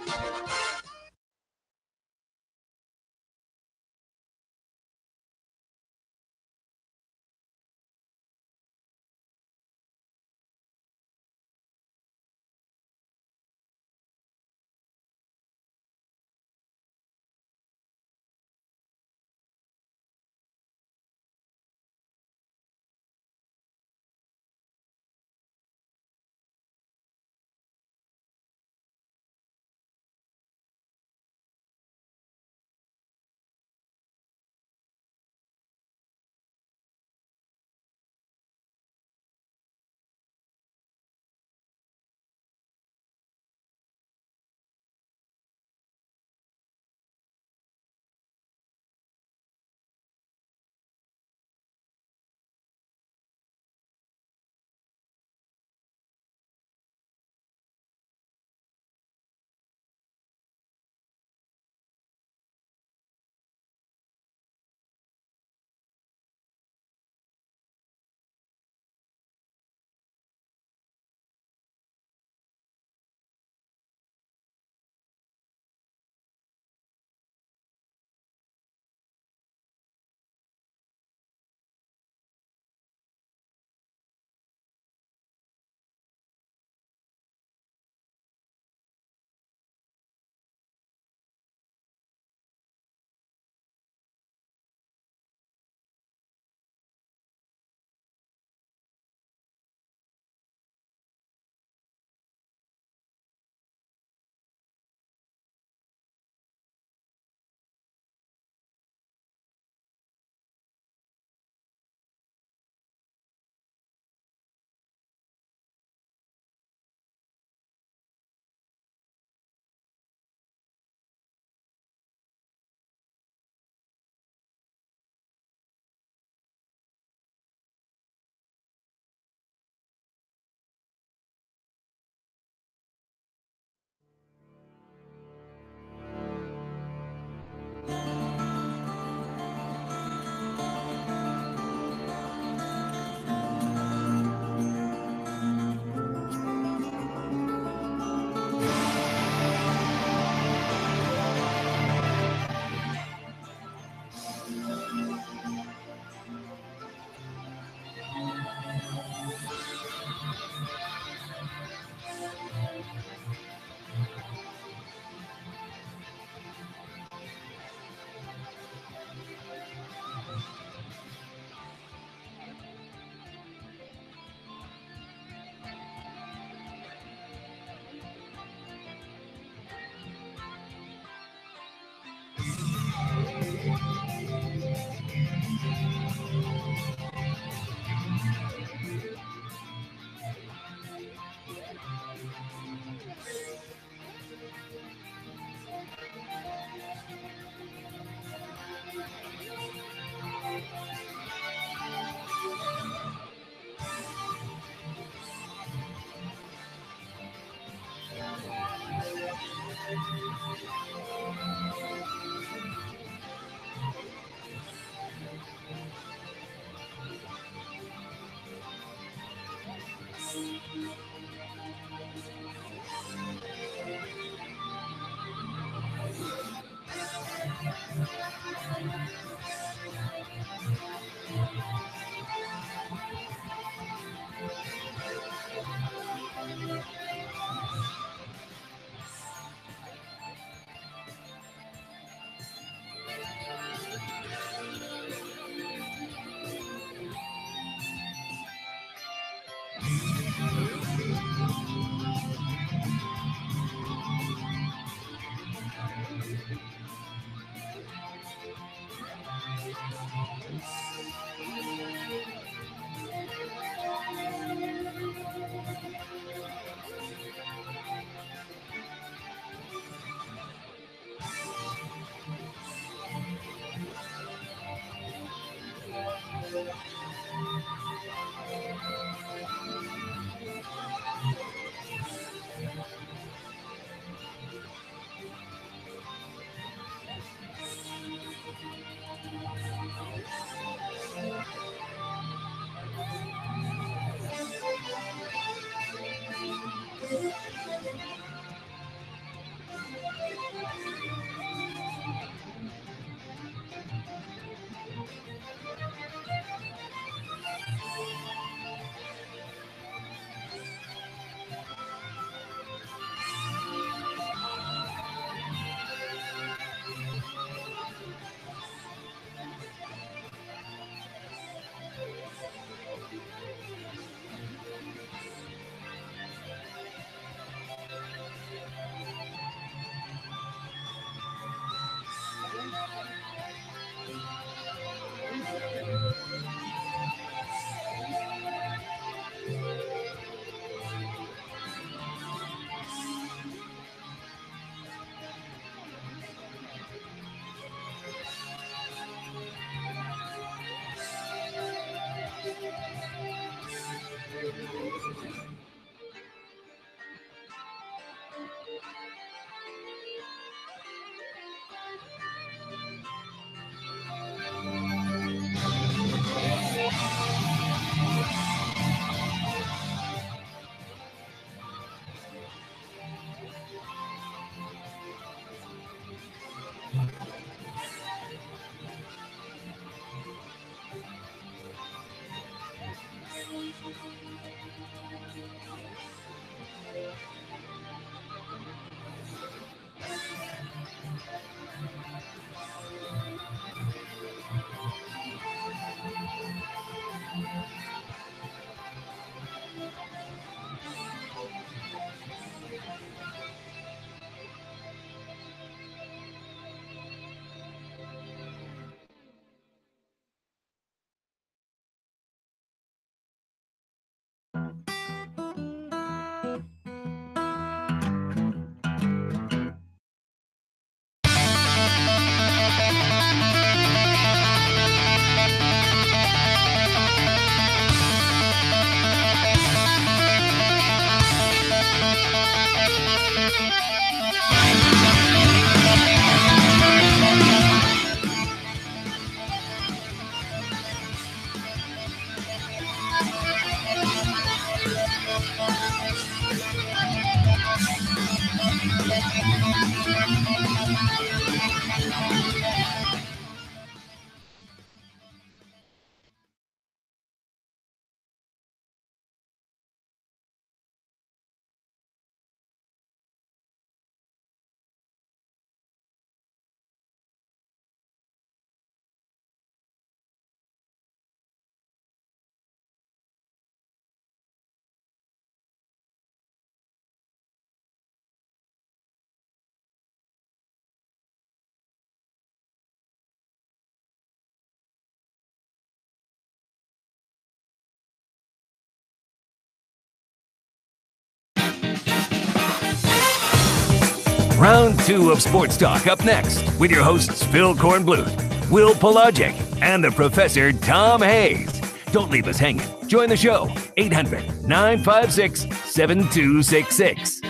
Round 2 of Sports Talk up next with your hosts Phil Kornblut, Will Pelagic, and the Professor Tom Hayes. Don't leave us hanging. Join the show, 800-956-7266.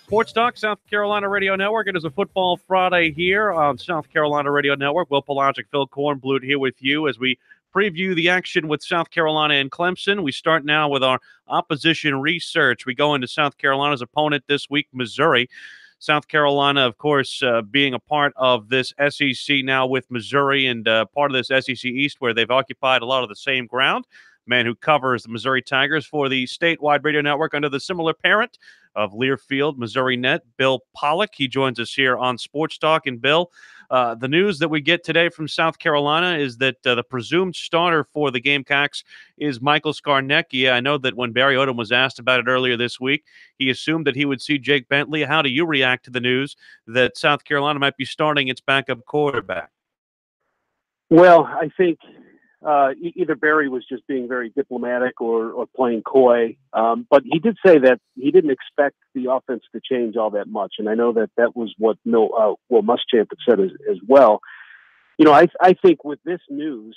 Sports Talk, South Carolina Radio Network. It is a Football Friday here on South Carolina Radio Network. Will Pelagic, Phil Kornblut here with you as we preview the action with South Carolina and Clemson. We start now with our opposition research. We go into South Carolina's opponent this week, Missouri. South Carolina, of course, being a part of this SEC now with Missouri and part of this SEC East where they've occupied a lot of the same ground. Man who covers the Missouri Tigers for the statewide radio network under the similar parent of Learfield, Missouri Net, Bill Pollock. He joins us here on Sports Talk. And Bill, the news that we get today from South Carolina is that the presumed starter for the Gamecocks is Michael Scarnecchia. I know that when Barry Odom was asked about it earlier this week, he assumed that he would see Jake Bentley. How do you react to the news that South Carolina might be starting its backup quarterback? Well, I think either Barry was just being very diplomatic or playing coy. But he did say that he didn't expect the offense to change all that much. And I know that was what Will Muschamp had said as well. You know, I think with this news,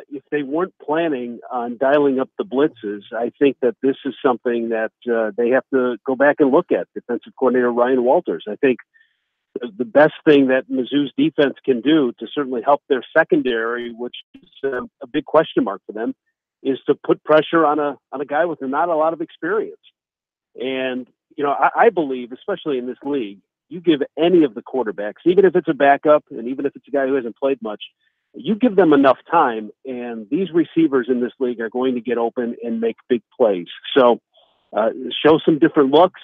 if they weren't planning on dialing up the blitzes, I think that this is something that they have to go back and look at. Defensive coordinator Ryan Walters. I think the best thing that Mizzou's defense can do to certainly help their secondary, which is a big question mark for them, is to put pressure on a guy with not a lot of experience. And, you know, I believe, especially in this league, you give any of the quarterbacks, even if it's a backup and even if it's a guy who hasn't played much, you give them enough time, and these receivers in this league are going to get open and make big plays. So show some different looks,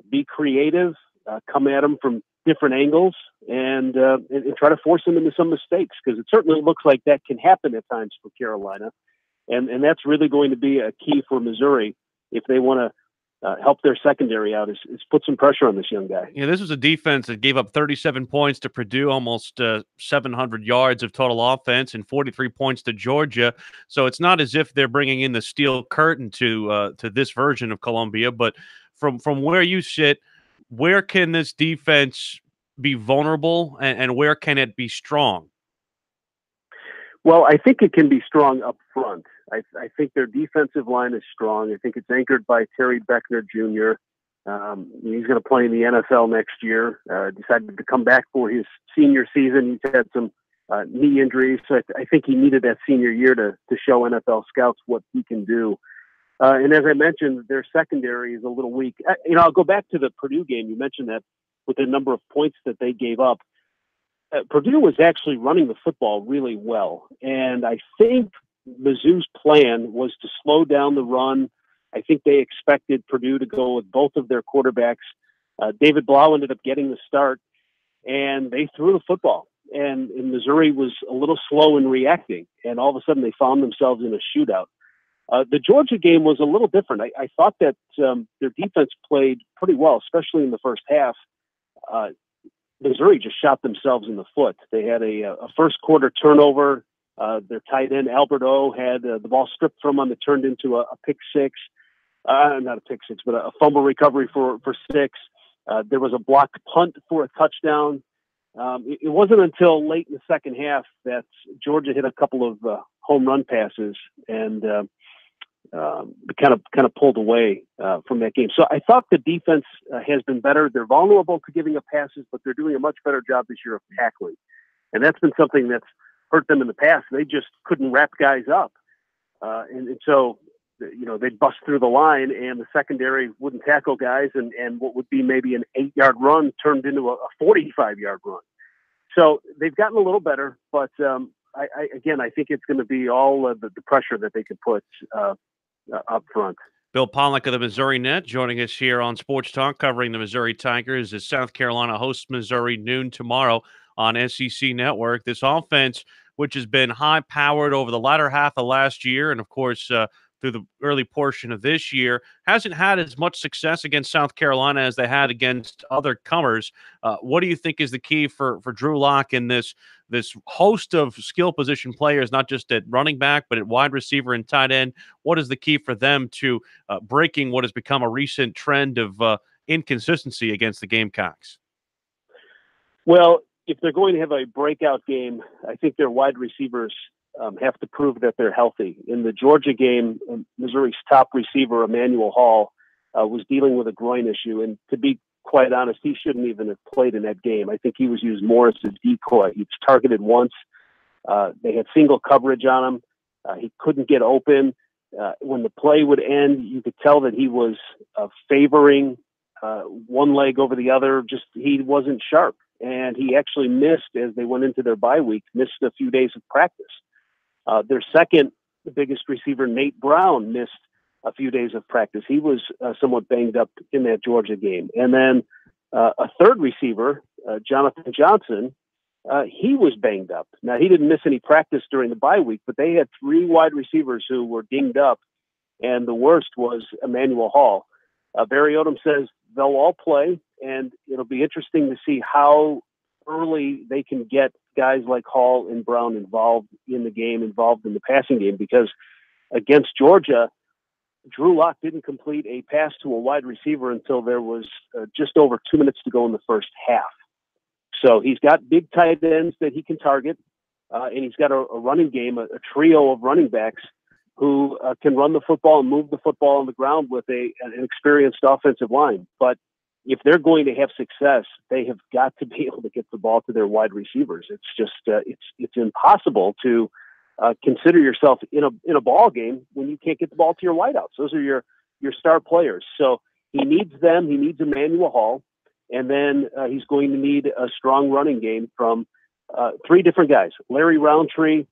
be creative, come at them from different angles, and try to force them into some mistakes, because it certainly looks like that can happen at times for Carolina. And that's really going to be a key for Missouri if they want to help their secondary out, is put some pressure on this young guy. Yeah, this was a defense that gave up 37 points to Purdue, almost 700 yards of total offense, and 43 points to Georgia. So it's not as if they're bringing in the steel curtain to this version of Columbia. But from where you sit, where can this defense be vulnerable, and where can it be strong? Well, I think it can be strong up front. I think their defensive line is strong. I think it's anchored by Terry Beckner Jr. He's going to play in the NFL next year. Decided to come back for his senior season. He's had some knee injuries, so I think he needed that senior year to show NFL scouts what he can do. And as I mentioned, their secondary is a little weak. I'll go back to the Purdue game. You mentioned that with the number of points that they gave up. Purdue was actually running the football really well. And I think Mizzou's plan was to slow down the run. I think they expected Purdue to go with both of their quarterbacks. David Blau ended up getting the start, and they threw the football. And Missouri was a little slow in reacting. And all of a sudden they found themselves in a shootout. The Georgia game was a little different. I thought that their defense played pretty well, especially in the first half. Missouri just shot themselves in the foot. They had a first quarter turnover. Their tight end, Albert O, had the ball stripped from him. It turned into a pick six. Not a pick six, but a fumble recovery for six. There was a blocked punt for a touchdown. It wasn't until late in the second half that Georgia hit a couple of home run passes and kind of pulled away from that game. So I thought the defense has been better. They're vulnerable to giving up passes, but they're doing a much better job this year of tackling. And that's been something that's hurt them in the past. They just couldn't wrap guys up. And so, they'd bust through the line, and the secondary wouldn't tackle guys, and what would be maybe an 8-yard run turned into a 45-yard run. So they've gotten a little better, but I think it's going to be all of the pressure that they can put up front. Bill Pollock of the Missouri Net joining us here on Sports Talk, covering the Missouri Tigers as South Carolina hosts Missouri noon tomorrow on SEC Network. This offense, which has been high-powered over the latter half of last year and, of course, through the early portion of this year, hasn't had as much success against South Carolina as they had against other comers. What do you think is the key for Drew Lock in this host of skill position players, not just at running back, but at wide receiver and tight end? What is the key for them to breaking what has become a recent trend of inconsistency against the Gamecocks? Well, if they're going to have a breakout game, I think their wide receivers have to prove that they're healthy. In the Georgia game, Missouri's top receiver, Emmanuel Hall, was dealing with a groin issue. And to be quite honest, he shouldn't even have played in that game. I think he was used more as a decoy. He was targeted once. They had single coverage on him. He couldn't get open. When the play would end, you could tell that he was favoring one leg over the other. Just he wasn't sharp. And he actually missed, as they went into their bye week, missed a few days of practice. Their second biggest receiver, Nate Brown, missed a few days of practice. He was somewhat banged up in that Georgia game. And then a third receiver, Jonathan Johnson, he was banged up. Now, he didn't miss any practice during the bye week, but they had three wide receivers who were dinged up, and the worst was Emmanuel Hall. Barry Odom says they'll all play, and it'll be interesting to see how early they can get guys like Hall and Brown involved in the game, involved in the passing game, because against Georgia, Drew Lock didn't complete a pass to a wide receiver until there was just over 2 minutes to go in the first half. So he's got big tight ends that he can target, and he's got a running game, a trio of running backs who can run the football and move the football on the ground with an experienced offensive line. But if they're going to have success, they have got to be able to get the ball to their wide receivers. It's just it's impossible to consider yourself in a ball game when you can't get the ball to your wideouts. Those are your star players. So he needs them. He needs Emmanuel Hall, and then he's going to need a strong running game from three different guys. Larry Roundtree,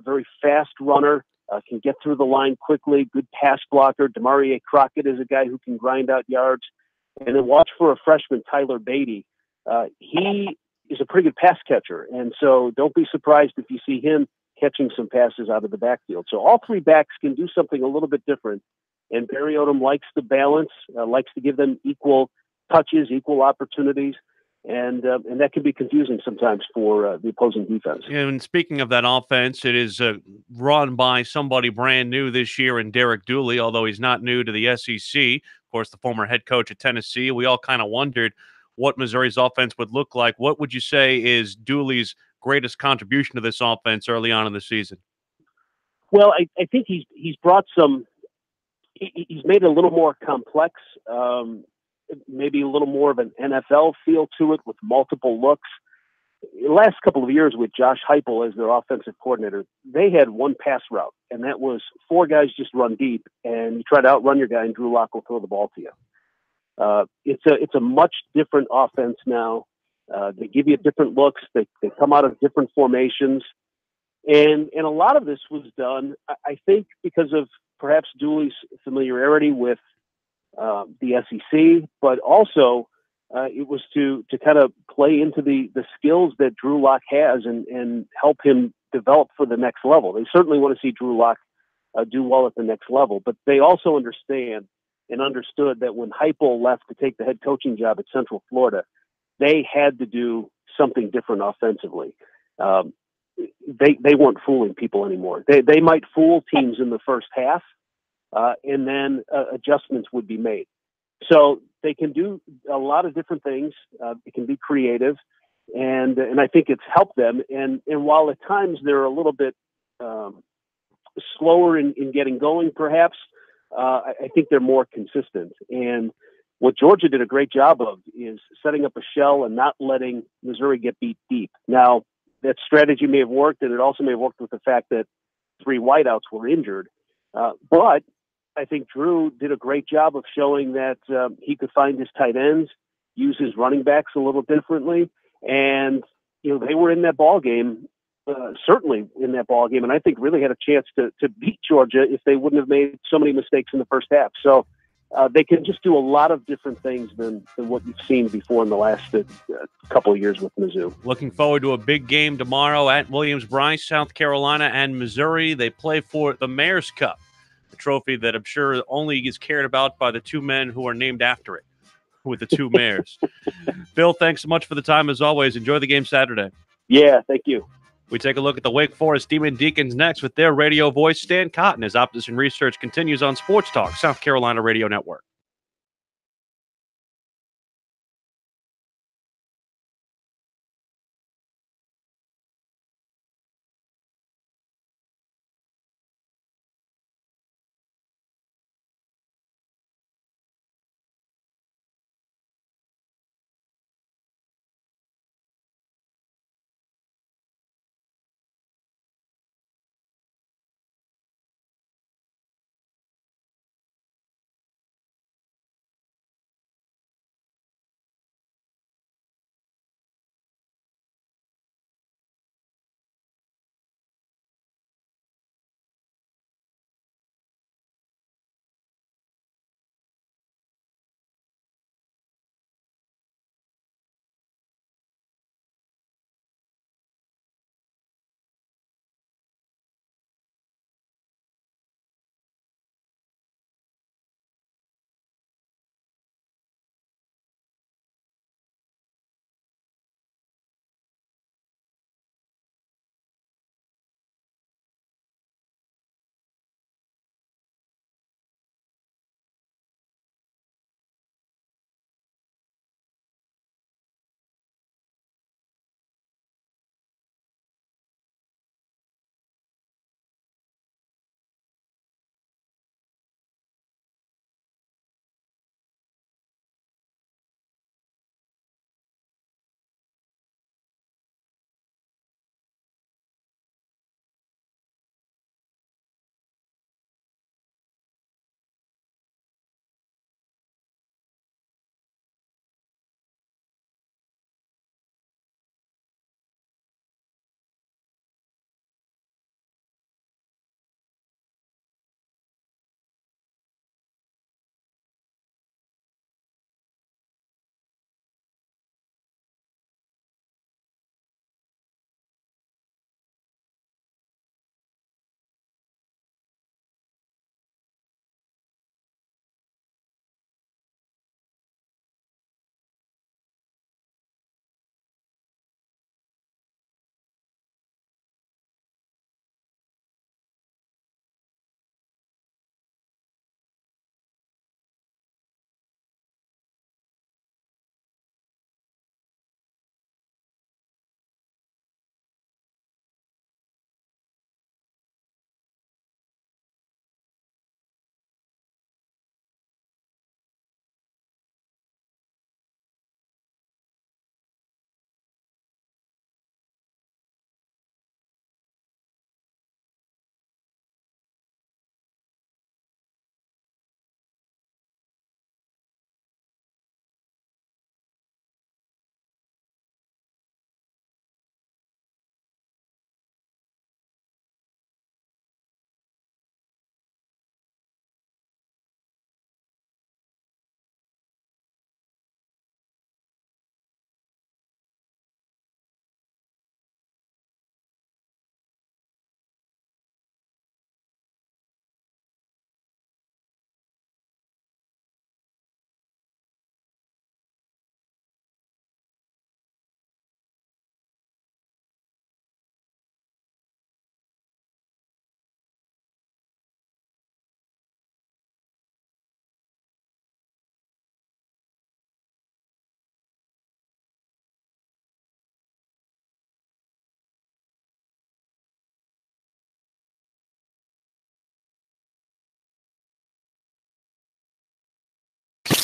very fast runner, can get through the line quickly, good pass blocker. Demarie Crockett is a guy who can grind out yards. And then watch for a freshman, Tyler Beatty. He is a pretty good pass catcher, and so don't be surprised if you see him catching some passes out of the backfield. So all three backs can do something a little bit different, and Barry Odom likes the balance, likes to give them equal touches, equal opportunities, and that can be confusing sometimes for the opposing defense. And speaking of that offense, it is run by somebody brand new this year in Derek Dooley, although he's not new to the SEC. Of course, the former head coach at Tennessee. We all kind of wondered what Missouri's offense would look like. What would you say is Dooley's greatest contribution to this offense early on in the season? Well, I think he's brought some. He's made it a little more complex. Maybe a little more of an NFL feel to it with multiple looks. The last couple of years with Josh Heupel as their offensive coordinator, they had one pass route, and that was four guys just run deep, and you try to outrun your guy, and Drew Lock will throw the ball to you. It's a much different offense now. They give you different looks. They come out of different formations, and a lot of this was done, I think, because of perhaps Dooley's familiarity with the SEC, but also it was to kind of play into the skills that Drew Lock has and help him develop for the next level. They certainly want to see Drew Lock do well at the next level, but they also understand and understood that when Heupel left to take the head coaching job at Central Florida, they had to do something different offensively. They weren't fooling people anymore. They might fool teams in the first half, and then adjustments would be made. So they can do a lot of different things. They can be creative, and I think it's helped them. And while at times they're a little bit slower in getting going, perhaps, I think they're more consistent. And what Georgia did a great job of is setting up a shell and not letting Missouri get beat deep. Now, that strategy may have worked, and it also may have worked with the fact that three wideouts were injured. But I think Drew did a great job of showing that he could find his tight ends, use his running backs a little differently. And, they were in that ball game, certainly in that ball game, and I think really had a chance to beat Georgia if they wouldn't have made so many mistakes in the first half. So they can just do a lot of different things than what you've seen before in the last couple of years with Mizzou. Looking forward to a big game tomorrow at Williams-Brice, South Carolina and Missouri. They play for the Mayor's Cup, a trophy that I'm sure only is cared about by the two men who are named after it, with the two mayors. Bill, thanks so much for the time as always. Enjoy the game Saturday. Yeah, thank you. We take a look at the Wake Forest Demon Deacons next with their radio voice, Stan Cotton, as Opposition Research continues on Sports Talk, South Carolina Radio Network.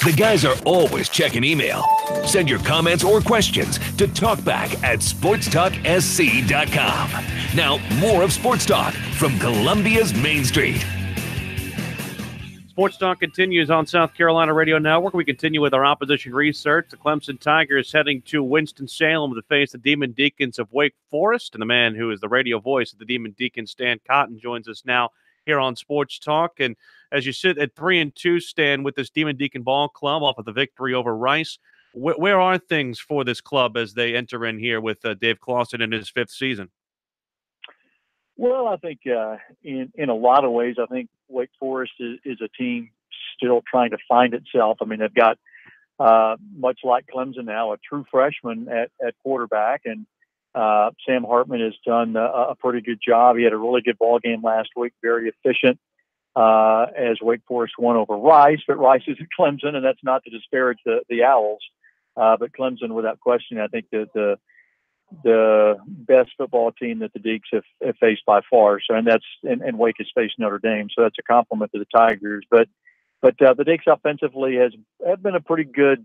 The guys are always checking email. Send your comments or questions to talkback@sportstalksc.com. Now, more of Sports Talk from Columbia's Main Street. Sports Talk continues on South Carolina Radio Network. We continue with our opposition research. The Clemson Tigers heading to Winston-Salem to face the Demon Deacons of Wake Forest. And the man who is the radio voice of the Demon Deacons, Stan Cotton, joins us now here on Sports Talk. And as you sit at 3-2, Stan, with this Demon Deacon ball club off of the victory over Rice, where are things for this club as they enter in here with Dave Clawson in his 5th season? Well, I think in a lot of ways, I think Wake Forest is a team still trying to find itself. I mean, they've got, much like Clemson now, a true freshman at quarterback, and Sam Hartman has done a pretty good job. He had a really good ball game last week, very efficient as Wake Forest won over Rice. But Rice is at Clemson, and that's not to disparage the Owls. But Clemson, without question, I think the best football team that the Deacs have faced by far. So, and Wake has faced Notre Dame. So that's a compliment to the Tigers. But the Deacs offensively have been a pretty good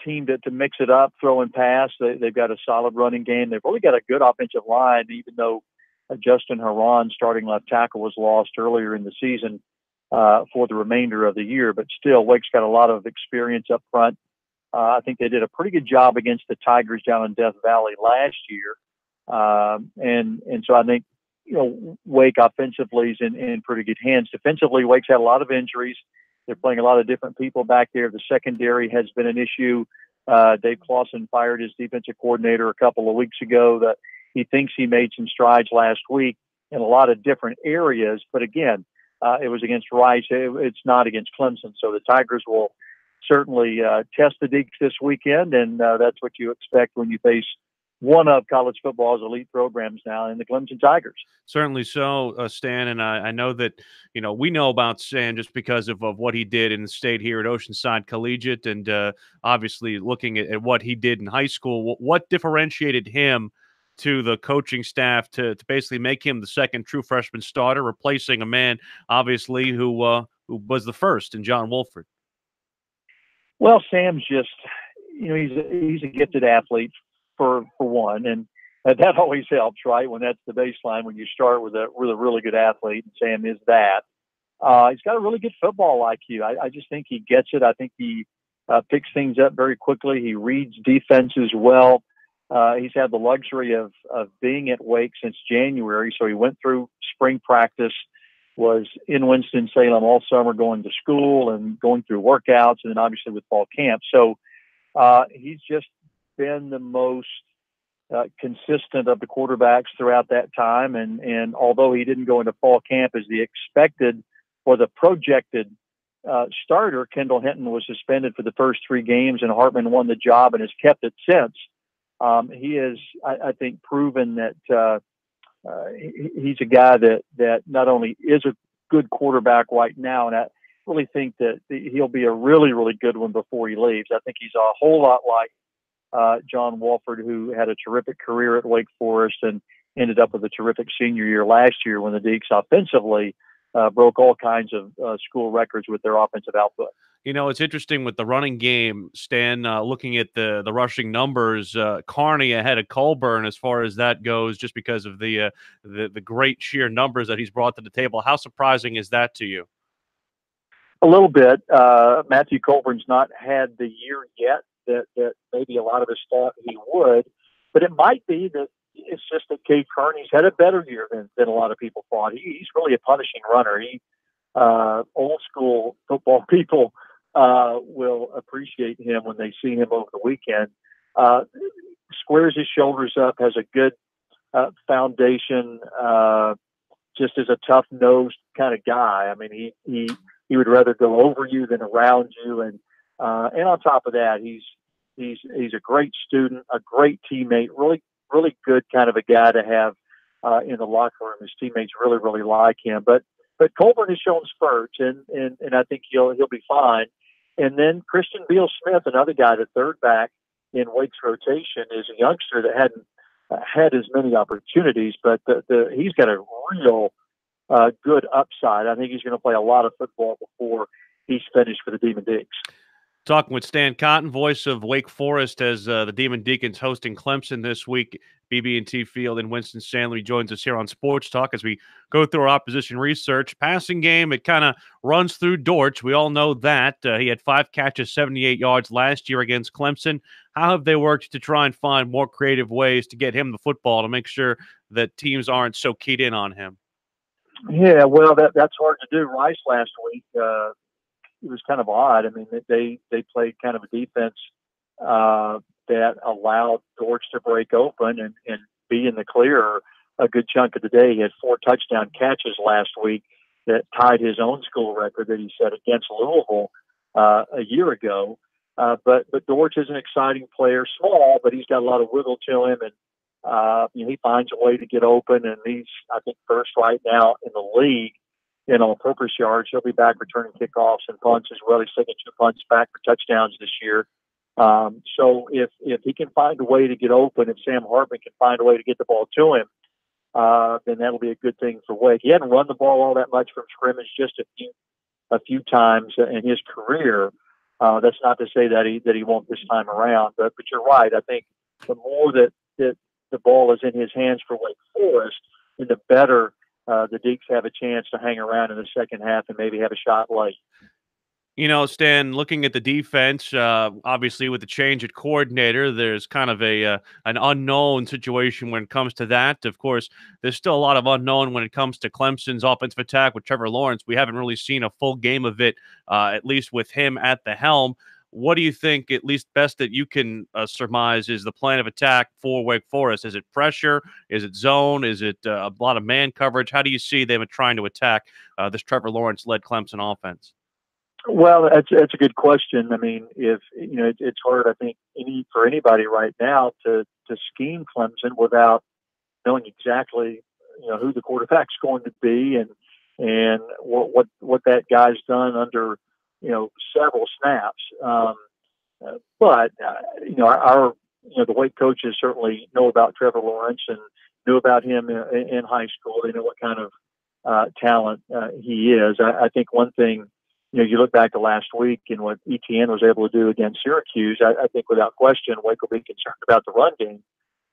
team to mix it up, throw and pass. They've got a solid running game. They've really got a good offensive line, even though Justin Herron, starting left tackle, was lost earlier in the season for the remainder of the year. But still, Wake's got a lot of experience up front. I think they did a pretty good job against the Tigers down in Death Valley last year. And so I think, Wake offensively is in pretty good hands. Defensively, Wake's had a lot of injuries. They're playing a lot of different people back there. The secondary has been an issue. Dave Clawson fired his defensive coordinator a couple of weeks ago. That he thinks he made some strides last week in a lot of different areas. But again, it was against Rice. It's not against Clemson. So the Tigers will certainly test the Deacs this weekend, and that's what you expect when you face one of college football's elite programs now in the Clemson Tigers. Certainly so, Stan, and I know that, we know about Stan just because of what he did in the state here at Oceanside Collegiate, and obviously looking at what he did in high school. What differentiated him to the coaching staff to basically make him the second true freshman starter, replacing a man, obviously, who was the first in John Wolford? Well, Sam's just, he's a gifted athlete for one, and that always helps, right? When that's the baseline, when you start with a really good athlete, and Sam is that. He's got a really good football IQ. I just think he gets it. I think he picks things up very quickly. He reads defenses well. He's had the luxury of being at Wake since January, so he went through spring practice, was in Winston-Salem all summer going to school and going through workouts, and then obviously with fall camp. So he's just been the most consistent of the quarterbacks throughout that time. And although he didn't go into fall camp as the expected or the projected starter, Kendall Hinton was suspended for the first 3 games, and Hartman won the job and has kept it since. He has, I think, proven that he's a guy that not only is a good quarterback right now, and I really think that he'll be a really, really good one before he leaves. I think he's a whole lot like John Wolford, who had a terrific career at Wake Forest and ended up with a terrific senior year last year when the Deacs offensively broke all kinds of school records with their offensive output. It's interesting with the running game, Stan, looking at the rushing numbers, Carney ahead of Colburn as far as that goes, just because of the great sheer numbers that he's brought to the table. How surprising is that to you? A little bit. Matthew Colburn's not had the year yet that maybe a lot of us thought he would, but it might be that it's just that Cade Kearney's had a better year than a lot of people thought. He's really a punishing runner. Old school football people will appreciate him when they see him over the weekend. Squares his shoulders up, has a good foundation, just is a tough-nosed kind of guy. I mean, he would rather go over you than around you, and on top of that, he's a great student, a great teammate, really good kind of a guy to have in the locker room. His teammates really, really like him. But Colburn has shown spurts, and I think he'll be fine. And then Christian Beal-Smith, another guy, the third back in Wake's rotation, is a youngster that hadn't had as many opportunities, but he's got a real good upside. I think he's going to play a lot of football before he's finished for the Demon Deacons. Talking with Stan Cotton, voice of Wake Forest, as the Demon Deacons hosting Clemson this week, BB&T Field in Winston-Salem. He joins us here on Sports Talk as we go through our opposition research. Passing game, it kind of runs through Dortch. We all know that. He had 5 catches, 78 yards last year against Clemson. How have they worked to try and find more creative ways to get him the football to make sure that teams aren't so keyed in on him? Yeah, well, that's hard to do. Rice last week, it was kind of odd. I mean, they played kind of a defense that allowed Dortch to break open and be in the clear a good chunk of the day. He had 4 touchdown catches last week that tied his own school record that he set against Louisville a year ago. But Dortch is an exciting player, small, but he's got a lot of wiggle to him, and he finds a way to get open. And he's, I think, first right now in the league in all-purpose yards. He'll be back returning kickoffs and punts as well. He's taking 2 punts back for touchdowns this year. So if he can find a way to get open, if Sam Hartman can find a way to get the ball to him, then that'll be a good thing for Wake. He hadn't run the ball all that much from scrimmage, just a few times in his career. That's not to say that he won't this time around, but you're right. I think the more that the ball is in his hands for Wake Forest, then the better the Deeks have a chance to hang around in the second half and maybe have a shot late. You know, Stan, looking at the defense, obviously with the change at coordinator, there's kind of an unknown situation when it comes to that. Of course, there's still a lot of unknown when it comes to Clemson's offensive attack with Trevor Lawrence. We haven't really seen a full game of it, at least with him at the helm. What do you think, at least best that you can surmise, is the plan of attack for Wake Forest? Is it pressure? Is it zone? Is it a lot of man coverage? How do you see them trying to attack this Trevor Lawrence-led Clemson offense? Well, that's a good question. I mean, it's hard, I think, for anybody right now to scheme Clemson without knowing exactly who the quarterback's going to be and what that guy's done under several snaps. But the Wake coaches certainly know about Trevor Lawrence and knew about him in high school. They know what kind of talent he is. I think one thing, you look back to last week and what ETN was able to do against Syracuse, I think without question, Wake will be concerned about the run game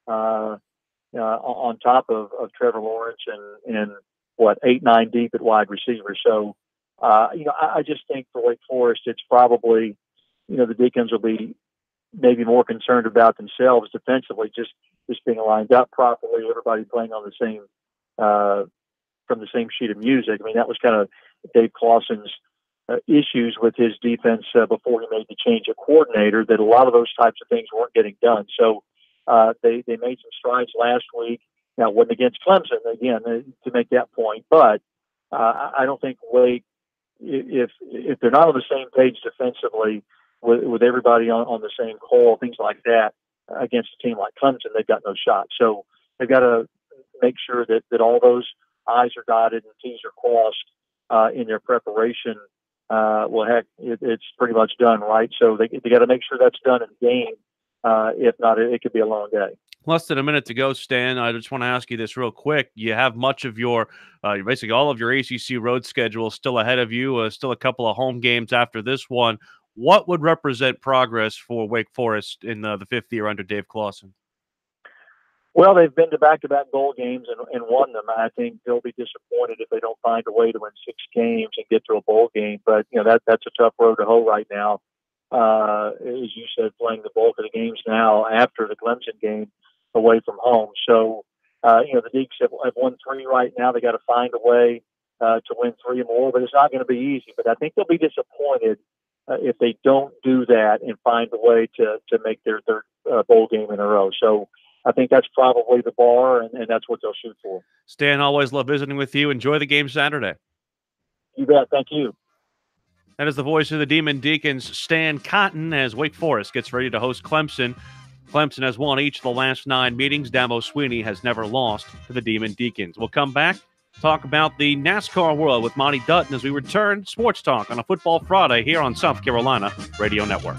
on top of Trevor Lawrence and 8-9 deep at wide receiver. So, I just think for Wake Forest, it's probably, the Deacons will be maybe more concerned about themselves defensively, just being lined up properly, everybody playing on the same, from the same sheet of music. I mean, that was kind of Dave Clawson's issues with his defense before he made the change of coordinator, that a lot of those types of things weren't getting done. So they made some strides last week. Now, it wasn't against Clemson, again, to make that point, but I don't think Wake, if they're not on the same page defensively with everybody on the same call, things like that, against a team like Clemson, they've got no shot. So they've got to make sure that all those I's are dotted and T's are crossed in their preparation. Well, heck, it's pretty much done, right? So they got to make sure that's done in the game. If not, it could be a long day. Less than a minute to go, Stan. I just want to ask you this real quick. You have much of your, basically all of your ACC road schedule still ahead of you, still a couple of home games after this one. What would represent progress for Wake Forest in the 5th year under Dave Clawson? Well, they've been to back-to-back bowl games and won them. I think they'll be disappointed if they don't find a way to win 6 games and get to a bowl game. But, that's a tough road to hoe right now. As you said, playing the bulk of the games now after the Clemson game away from home. So, the Deeks have won 3 right now. They got to find a way to win 3 more, but it's not going to be easy. But I think they'll be disappointed if they don't do that and find a way to make their 3rd bowl game in a row. So I think that's probably the bar, and that's what they'll shoot for. Stan, always love visiting with you. Enjoy the game Saturday. You bet. Thank you. That is the voice of the Demon Deacons, Stan Cotton, as Wake Forest gets ready to host Clemson. Clemson has won each of the last 9 meetings. Dabo Sweeney has never lost to the Demon Deacons. We'll come back, talk about the NASCAR world with Monty Dutton as we return Sports Talk on a Football Friday here on South Carolina Radio Network.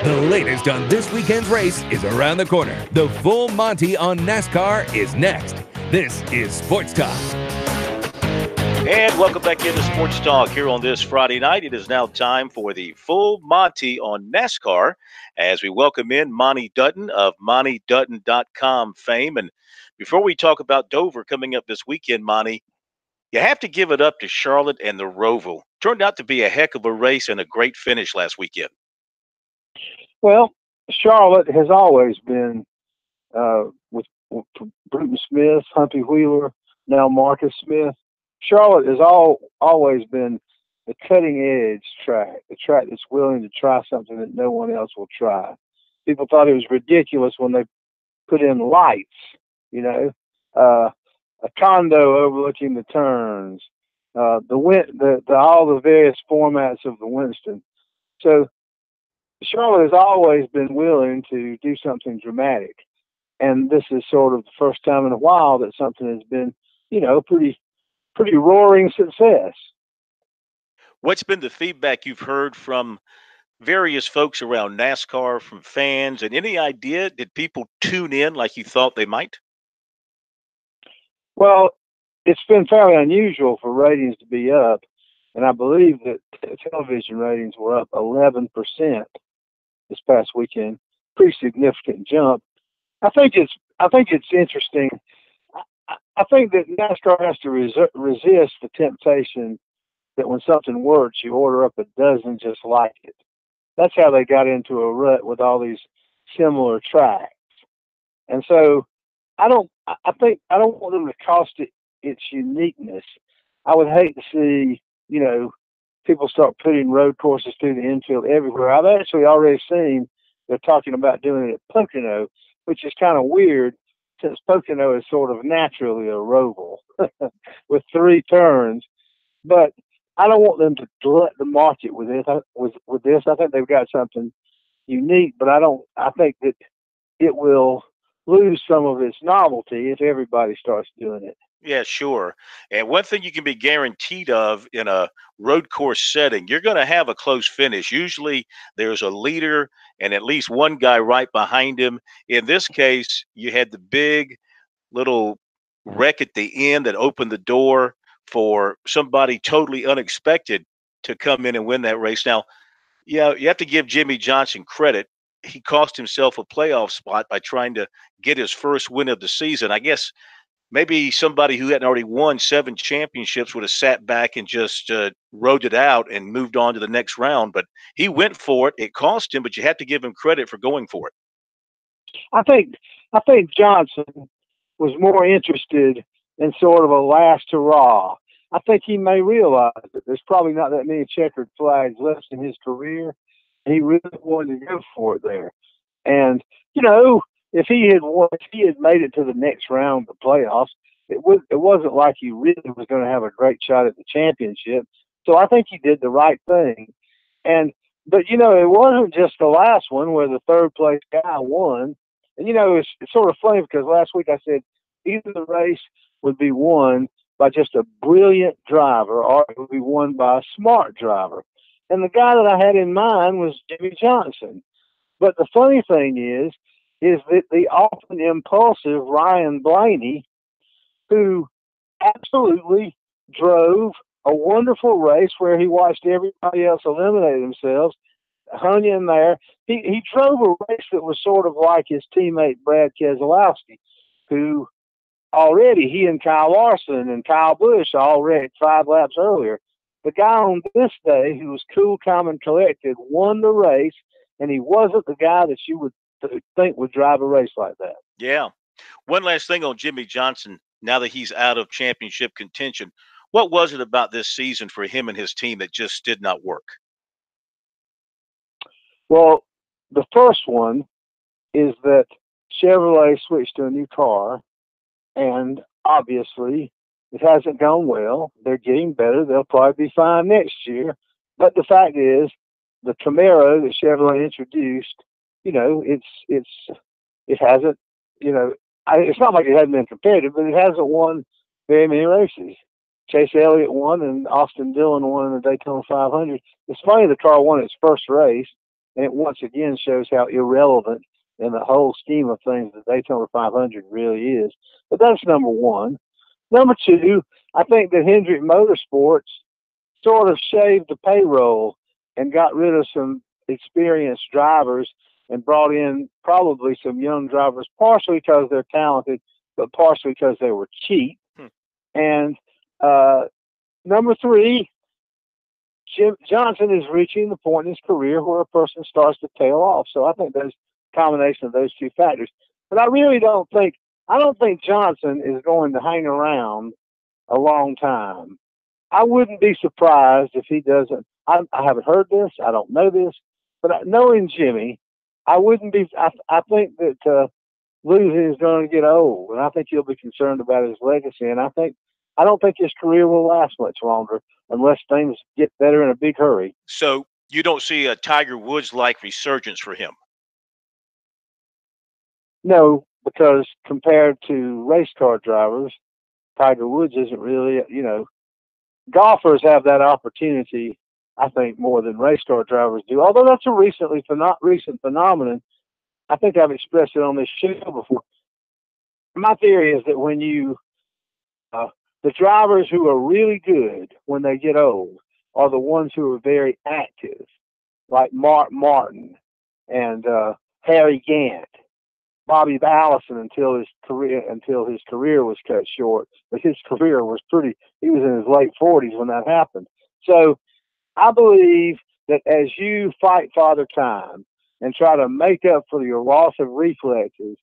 The latest on this weekend's race is around the corner. The full Monty on NASCAR is next. This is Sports Talk. And welcome back into Sports Talk here on this Friday night. It is now time for the full Monty on NASCAR as we welcome in Monty Dutton of MontyDutton.com fame. And before we talk about Dover coming up this weekend, Monty, you have to give it up to Charlotte and the Roval. Turned out to be a heck of a race and a great finish last weekend. Well, Charlotte has always been with Bruton Smith, Humpy Wheeler, now Marcus Smith. Charlotte has always been the cutting edge track, the track that's willing to try something that no one else will try. People thought it was ridiculous when they put in lights, a condo overlooking the turns, all the various formats of the Winston. So Charlotte has always been willing to do something dramatic, and this is sort of the first time in a while that something has been, pretty roaring success. What's been the feedback you've heard from various folks around NASCAR, from fans, and any idea, did people tune in like you thought they might? Well, it's been fairly unusual for ratings to be up, and I believe that television ratings were up 11% this past weekend. Pretty significant jump. I think it's interesting. I think that NASCAR has to resist the temptation that when something works, you order up a dozen just like it. That's how they got into a rut with all these similar tracks. And so I don't want them to cost it its uniqueness. I would hate to see, people start putting road courses through the infield everywhere. I've actually already seen they're talking about doing it at Pocono, which is kind of weird since Pocono is sort of naturally a roval with 3 turns. But I don't want them to glut the market with this. I think they've got something unique, but I think that it will lose some of its novelty if everybody starts doing it. Yeah, sure. And one thing you can be guaranteed of in a road course setting, you're going to have a close finish. Usually there's a leader and at least one guy right behind him. In this case, you had the big little wreck at the end that opened the door for somebody totally unexpected to come in and win that race. Now, yeah, you have to give Jimmy Johnson credit. He cost himself a playoff spot by trying to get his first win of the season. I guess maybe somebody who hadn't already won 7 championships would have sat back and just rode it out and moved on to the next round. But he went for it. It cost him, but you have to give him credit for going for it. I think Johnson was more interested in sort of a last hurrah. I think he may realize that there's probably not that many checkered flags left in his career, and he really wanted to go for it there. And, if he had made it to the next round of the playoffs, it wasn't like he really was going to have a great shot at the championship. So I think he did the right thing. But it wasn't just the last one where the third place guy won. And, it's sort of funny because last week I said either the race would be won by just a brilliant driver or it would be won by a smart driver. And the guy that I had in mind was Jimmy Johnson. But the funny thing is that the often impulsive Ryan Blaney, who absolutely drove a wonderful race where he watched everybody else eliminate themselves, hung in there. He drove a race that was sort of like his teammate Brad Keselowski, who already he and Kyle Larson and Kyle Busch all wrecked 5 laps earlier. The guy on this day, who was cool, calm, and collected, won the race, and he wasn't the guy that you would think would drive a race like that. Yeah. One last thing on Jimmy Johnson, now that he's out of championship contention, what was it about this season for him and his team that just did not work? Well, the first one is that Chevrolet switched to a new car, and obviously it hasn't gone well. They're getting better. They'll probably be fine next year. But the fact is, the Camaro that Chevrolet introduced, it hasn't, it's not like it hasn't been competitive, but it hasn't won very many races. Chase Elliott won and Austin Dillon won in the Daytona 500. It's funny the car won its first race, And it once again shows how irrelevant in the whole scheme of things the Daytona 500 really is. But that's number one. Number two, I think that Hendrick Motorsports sort of shaved the payroll and got rid of some experienced drivers and brought in probably some young drivers, partially because they're talented, but partially because they were cheap. And number three, Jim Johnson is reaching the point in his career where a person starts to tail off. So I think there's a combination of those two factors. But I really don't think Johnson is going to hang around a long time. I wouldn't be surprised if he doesn't. I haven't heard this. I don't know this. But knowing Jimmy, I wouldn't be. I think that losing is going to get old, and I think he'll be concerned about his legacy. And I don't think his career will last much longer unless things get better in a big hurry. So you don't see a Tiger Woods-like resurgence for him? No, because compared to race car drivers, Tiger Woods isn't really, golfers have that opportunity, I think, more than race car drivers do. Although that's a recent phenomenon. I think I've expressed it on this show before. My theory is that when the drivers who are really good when they get old are the ones who are very active, like Mark Martin and Harry Gant, Bobby Allison until his career was cut short. But his career was he was in his late 40s when that happened. So I believe that as you fight Father Time and try to make up for your loss of reflexes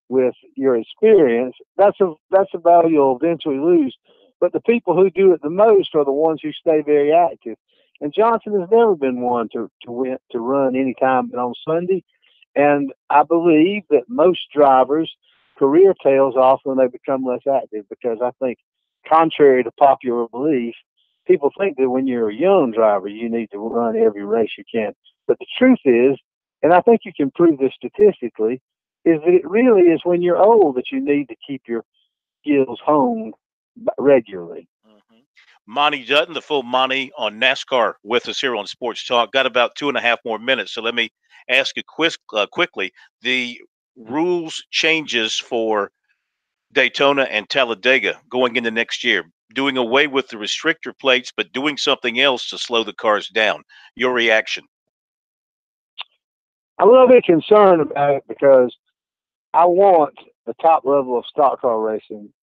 with your experience, that's a battle you'll eventually lose. But the people who do it the most are the ones who stay very active. And Johnson has never been one to run any time but on Sunday. And I believe that most drivers' career tails off when they become less active, because I think, contrary to popular belief, people think that when you're a young driver, you need to run every race you can. But the truth is, and I think you can prove this statistically, is that it really is when you're old that you need to keep your skills honed regularly. Monty Dutton, the full Monty on NASCAR with us here on Sports Talk. Got about 2.5 more minutes, so let me ask you quickly. The rules changes for Daytona and Talladega going into next year, doing away with the restrictor plates, but doing something else to slow the cars down. Your reaction? I'm a little bit concerned about it because I want the top level of stock car racing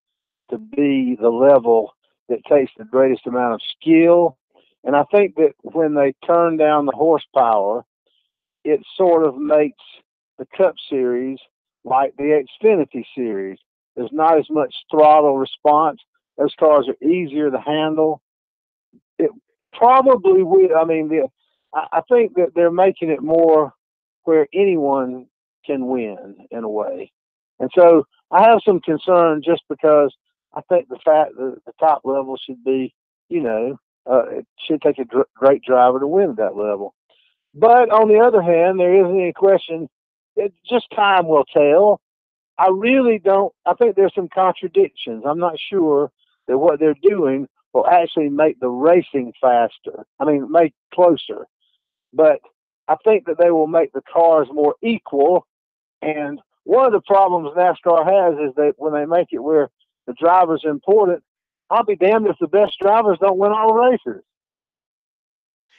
to be the level that takes the greatest amount of skill. And I think that when they turn down the horsepower, it sort of makes the Cup Series like the Xfinity Series. There's not as much throttle response. Those cars are easier to handle. It probably will. I think that they're making it more where anyone can win in a way. And so I have some concern just because I think the fact that the top level should be, it should take a great driver to win at that level. But on the other hand, there isn't any question that just time will tell. I think there's some contradictions. I'm not sure that what they're doing will actually make the racing make closer. But I think that they will make the cars more equal. And one of the problems NASCAR has is that when they make it where the driver's important, I'll be damned if the best drivers don't win all the races.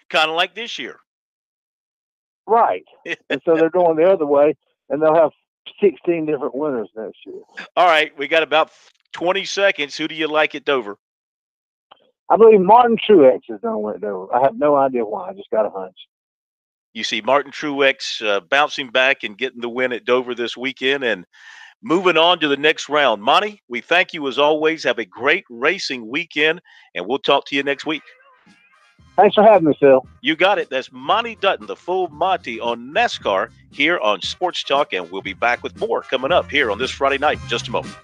Kind of like this year. Right. And so they're going the other way, and they'll have 16 different winners next year. All right. We got about 20 seconds. Who do you like at Dover? I believe Martin Truex is going to win at Dover. I have no idea why. I just got a hunch. You see Martin Truex bouncing back and getting the win at Dover this weekend and moving on to the next round. Monty, we thank you as always. Have a great racing weekend, and we'll talk to you next week. Thanks for having me, Phil. You got it. That's Monty Dutton, the full Monty on NASCAR here on Sports Talk, and we'll be back with more coming up here on this Friday night in just a moment.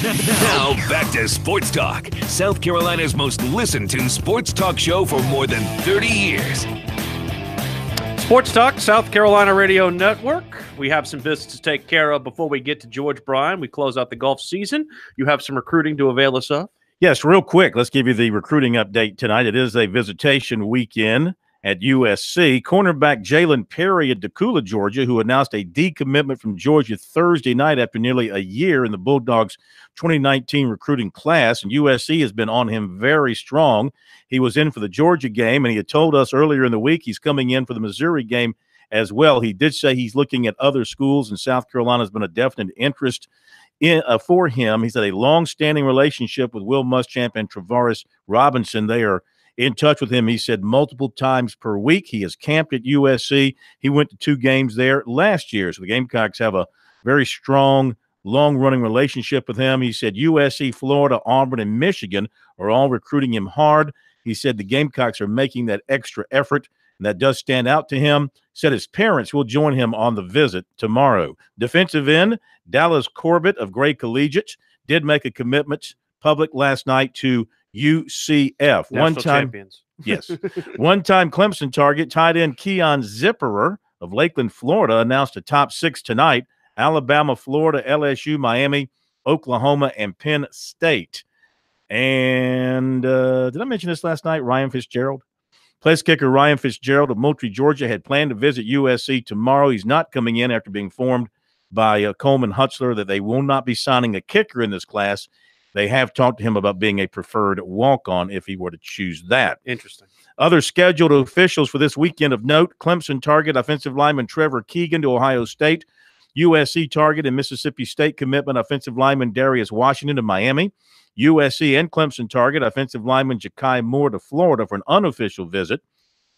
Now back to Sports Talk, South Carolina's most listened to sports talk show for more than 30 years. Sports Talk, South Carolina Radio Network. We have some business to take care of before we get to George Bryan. We close out the golf season. You have some recruiting to avail us of? Yes, real quick, let's give you the recruiting update tonight. It is a visitation weekend at USC. Cornerback Jalen Perry at Decula, Georgia, who announced a decommitment from Georgia Thursday night after nearly a year in the Bulldogs' 2019 recruiting class, and USC has been on him very strong. He was in for the Georgia game, and he had told us earlier in the week he's coming in for the Missouri game as well. He did say he's looking at other schools, and South Carolina has been a definite interest for him. He's had a long-standing relationship with Will Muschamp and Travaris Robinson. They are in touch with him, he said, multiple times per week. He has camped at USC. He went to 2 games there last year. So the Gamecocks have a very strong, long-running relationship with him. He said USC, Florida, Auburn, and Michigan are all recruiting him hard. He said the Gamecocks are making that extra effort, and that does stand out to him. Said his parents will join him on the visit tomorrow. Defensive end, Dallas Corbett of Gray Collegiate did make a commitment public last night to UCF. Champions. Yes. One-time Clemson target, tight end Keon Zipperer of Lakeland, Florida, announced a top 6 tonight. Alabama, Florida, LSU, Miami, Oklahoma, and Penn State. And did I mention this last night? Ryan Fitzgerald. Place kicker Ryan Fitzgerald of Moultrie, Georgia, had planned to visit USC tomorrow. He's not coming in after being informed by Coleman Hutzler that they will not be signing a kicker in this class. They have talked to him about being a preferred walk-on if he were to choose that. Interesting. Other scheduled officials for this weekend of note: Clemson target offensive lineman Trevor Keegan to Ohio State, USC target and Mississippi State commitment offensive lineman Darius Washington to Miami, USC and Clemson target offensive lineman Ja'Kai Moore to Florida for an unofficial visit,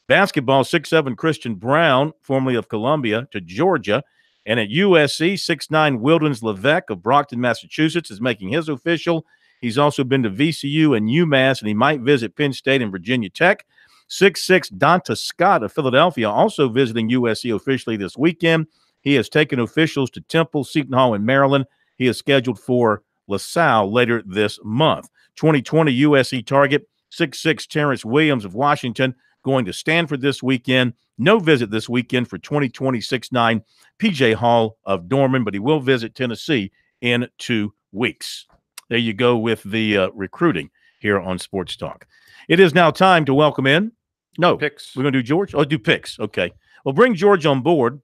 basketball 6'7" Christian Brown, formerly of Columbia, to Georgia. And at USC, 6'9" Wildens Levesque of Brockton, Massachusetts, is making his official. He's also been to VCU and UMass, and he might visit Penn State and Virginia Tech. 6'6" Donta Scott of Philadelphia, also visiting USC officially this weekend. He has taken officials to Temple, Seton Hall, and Maryland. He is scheduled for LaSalle later this month. 2020 USC target, 6'6" Terrence Williams of Washington, going to Stanford this weekend. No visit this weekend for 2020 6'9" P.J. Hall of Dorman, but he will visit Tennessee in 2 weeks. There you go with the recruiting here on Sports Talk. It is now time to welcome in. No, picks. We're going to do George? Oh, do picks. Okay. Well, bring George on board,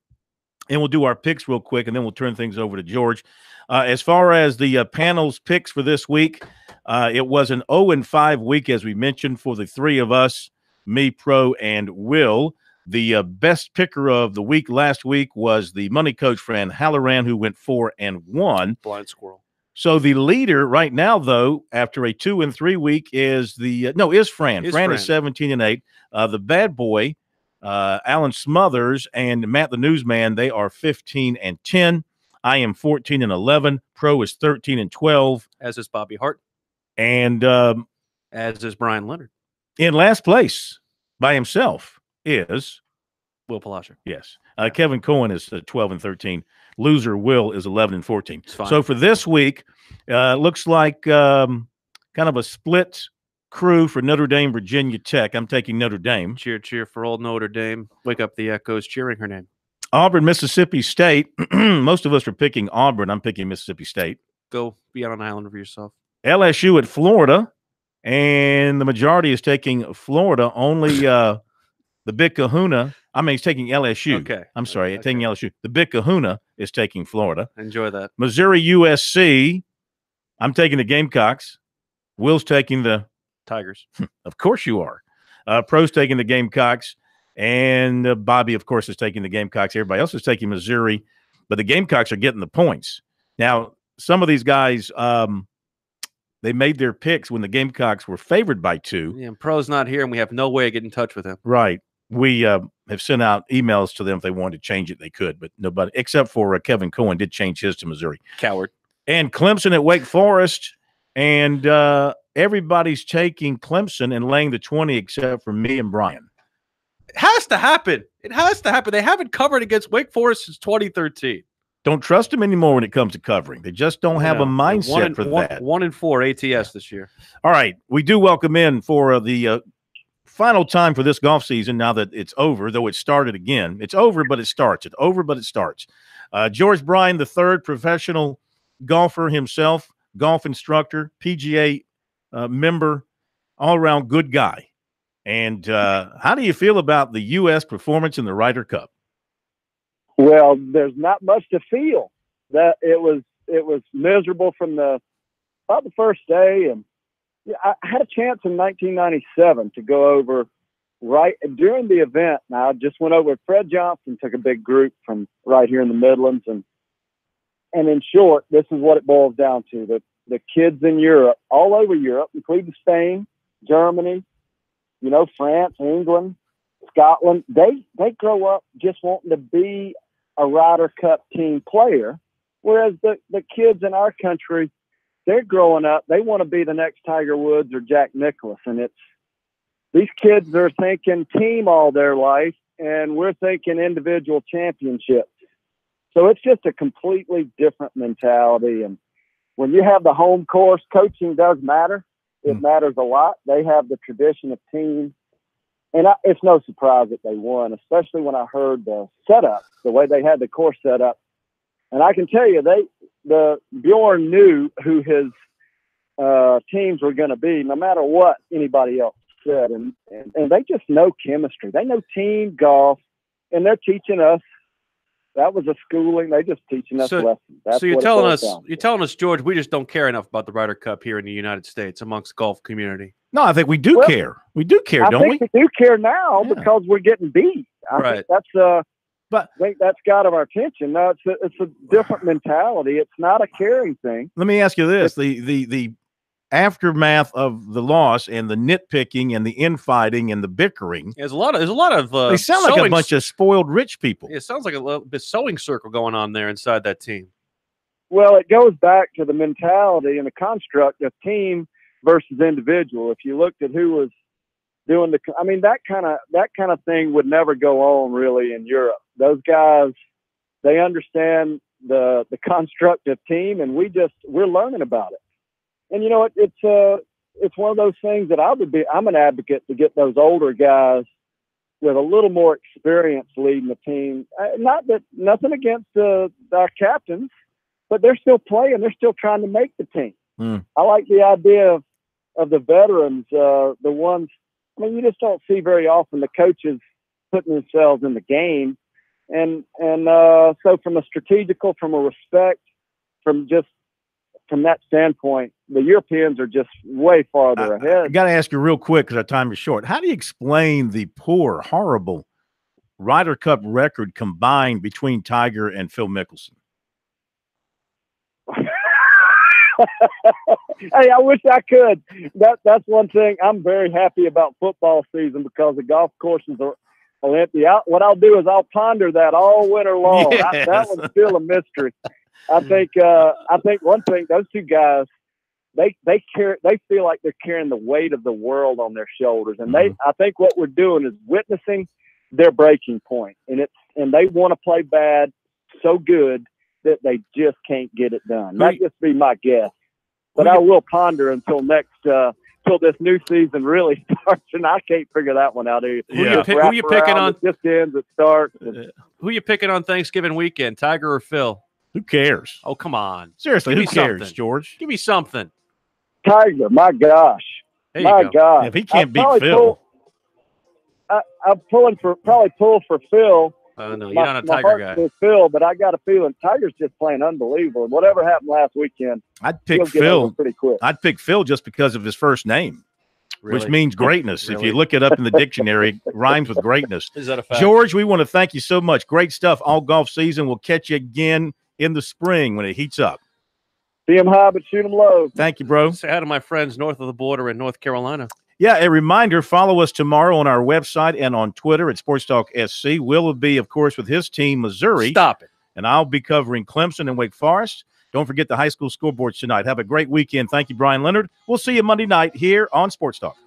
and we'll do our picks real quick, and then we'll turn things over to George. As far as the panel's picks for this week, it was an 0-5 week, as we mentioned, for the 3 of us, me, Pro, and Will. The best picker of the week last week was the money coach, Fran Halloran, who went 4-1. Blind squirrel. So the leader right now, though, after a 2-3 week, is Fran. Fran is 17-8. The bad boy, Alan Smothers and Matt the Newsman, they are 15-10. I am 14-11. Pro is 13-12. As is Bobby Hart. And as is Brian Leonard. In last place by himself is Will Palacic. Yes. Kevin Cohen is 12-13. Loser Will is 11-14. So for this week, looks like kind of a split crew for Notre Dame, Virginia Tech. I'm taking Notre Dame. Cheer, cheer for old Notre Dame. Wake up the echoes cheering her name. Auburn, Mississippi State. Most of us are picking Auburn. I'm picking Mississippi State. Go be on an island for yourself. LSU at Florida. And the majority is taking Florida. Only the Big Kahuna. I mean, he's taking LSU. Okay. I'm sorry, taking LSU. The Big Kahuna is taking Florida. Enjoy that. Missouri, USC. I'm taking the Gamecocks. Will's taking the Tigers. Of course you are. Pro's taking the Gamecocks. And Bobby, of course, is taking the Gamecocks. Everybody else is taking Missouri. But the Gamecocks are getting the points. Now, some of these guys, they made their picks when the Gamecocks were favored by 2. Yeah, and Pro's not here, and we have no way of getting in touch with him. Right. We have sent out emails to them. If they wanted to change it, they could. But nobody, except for Kevin Cohen, did change his to Missouri. Coward. And Clemson at Wake Forest. And everybody's taking Clemson and laying the 20 except for me and Brian. It has to happen. It has to happen. They haven't covered against Wake Forest since 2013. don't trust them anymore when it comes to covering. They just don't have a mindset for that. 1-4 ATS this year. All right, we do welcome in for the final time for this golf season now that it's over, though it started again. It's over, but it starts. It's over, but it starts. George Bryan III, professional golfer himself, golf instructor, PGA member, all-around good guy. And how do you feel about the U.S. performance in the Ryder Cup? Well, there's not much to feel. That it was miserable from about the first day, and I had a chance in 1997 to go over right during the event. Now I just went over with Fred Johnson, took a big group from right here in the Midlands, and in short, this is what it boils down to: the kids in Europe, all over Europe, including Spain, Germany, France, England, Scotland, they grow up just wanting to be a Ryder Cup team player, whereas the kids in our country, they're growing up, they want to be the next Tiger Woods or Jack Nicklaus. And these kids are thinking team all their life, and we're thinking individual championships. So it's just a completely different mentality. And when you have the home course, coaching does matter. It matters a lot. They have the tradition of team. And it's no surprise that they won, especially when I heard the setup, the way they had the course set up. And I can tell you, Bjorn knew who his teams were going to be, no matter what anybody else said. And they just know chemistry. They know team golf, and they're teaching us. That was a schooling. They just teaching us lessons. So you're telling us, George, we just don't care enough about the Ryder Cup here in the United States amongst the golf community. No, I think we do care. We do care, don't we? I think we do care now because we're getting beat. I think that's I think that's got our attention. No, it's a different mentality. It's not a caring thing. Let me ask you this: the aftermath of the loss and the nitpicking and the infighting and the bickering. There's a lot of. They sound like a bunch of spoiled rich people. It sounds like a little bit sewing circle going on there inside that team. Well, it goes back to the mentality and the construct of team versus individual. If you looked at who was doing that kind of thing would never go on really in Europe. Those guys, they understand the construct of team, and we're learning about it. And it's one of those things that I'm an advocate to get those older guys with a little more experience leading the team. Nothing against our captains, but they're still playing. They're still trying to make the team. I like the idea of the veterans, the ones. I mean, you just don't see very often the coaches putting themselves in the game, and so from a strategical, from a respect, from that standpoint, the Europeans are just way farther ahead. I got to ask you real quick because our time is short. How do you explain the poor, horrible Ryder Cup record combined between Tiger and Phil Mickelson? Hey, I wish I could. That's one thing. I'm very happy about football season because the golf courses are empty. What I'll do is I'll ponder that all winter long. Yes. That one's still a mystery. I think one thing, those two guys, they feel like they're carrying the weight of the world on their shoulders, and I think what we're doing is witnessing their breaking point, and they want to play bad so good that they just can't get it done. That just be my guess. But I will ponder until this new season really starts, and I can't figure that one out either. Who you picking on? It just ends. It starts. Who you picking on Thanksgiving weekend, Tiger or Phil? Who cares? Oh, come on. Seriously, who cares, George? Give me something. Tiger, my gosh. My gosh. If he can't beat Phil. I'm probably pull for Phil. Oh, no, you're not a Tiger guy. For Phil, but I got a feeling Tiger's just playing unbelievable. And whatever happened last weekend, I'd pick Phil pretty quick. I'd pick Phil just because of his first name, which means greatness. Really? If you look it up in the dictionary, it rhymes with greatness. Is that a fact? George, we want to thank you so much. Great stuff all golf season. We'll catch you again in the spring when it heats up. See them high, but shoot them low. Thank you, bro. Say hi to my friends north of the border in North Carolina. Yeah, a reminder, follow us tomorrow on our website and on Twitter at SportsTalkSC. Will will be, of course, with his team, Missouri. Stop it. And I'll be covering Clemson and Wake Forest. Don't forget the high school scoreboards tonight. Have a great weekend. Thank you, Brian Leonard. We'll see you Monday night here on Sports Talk.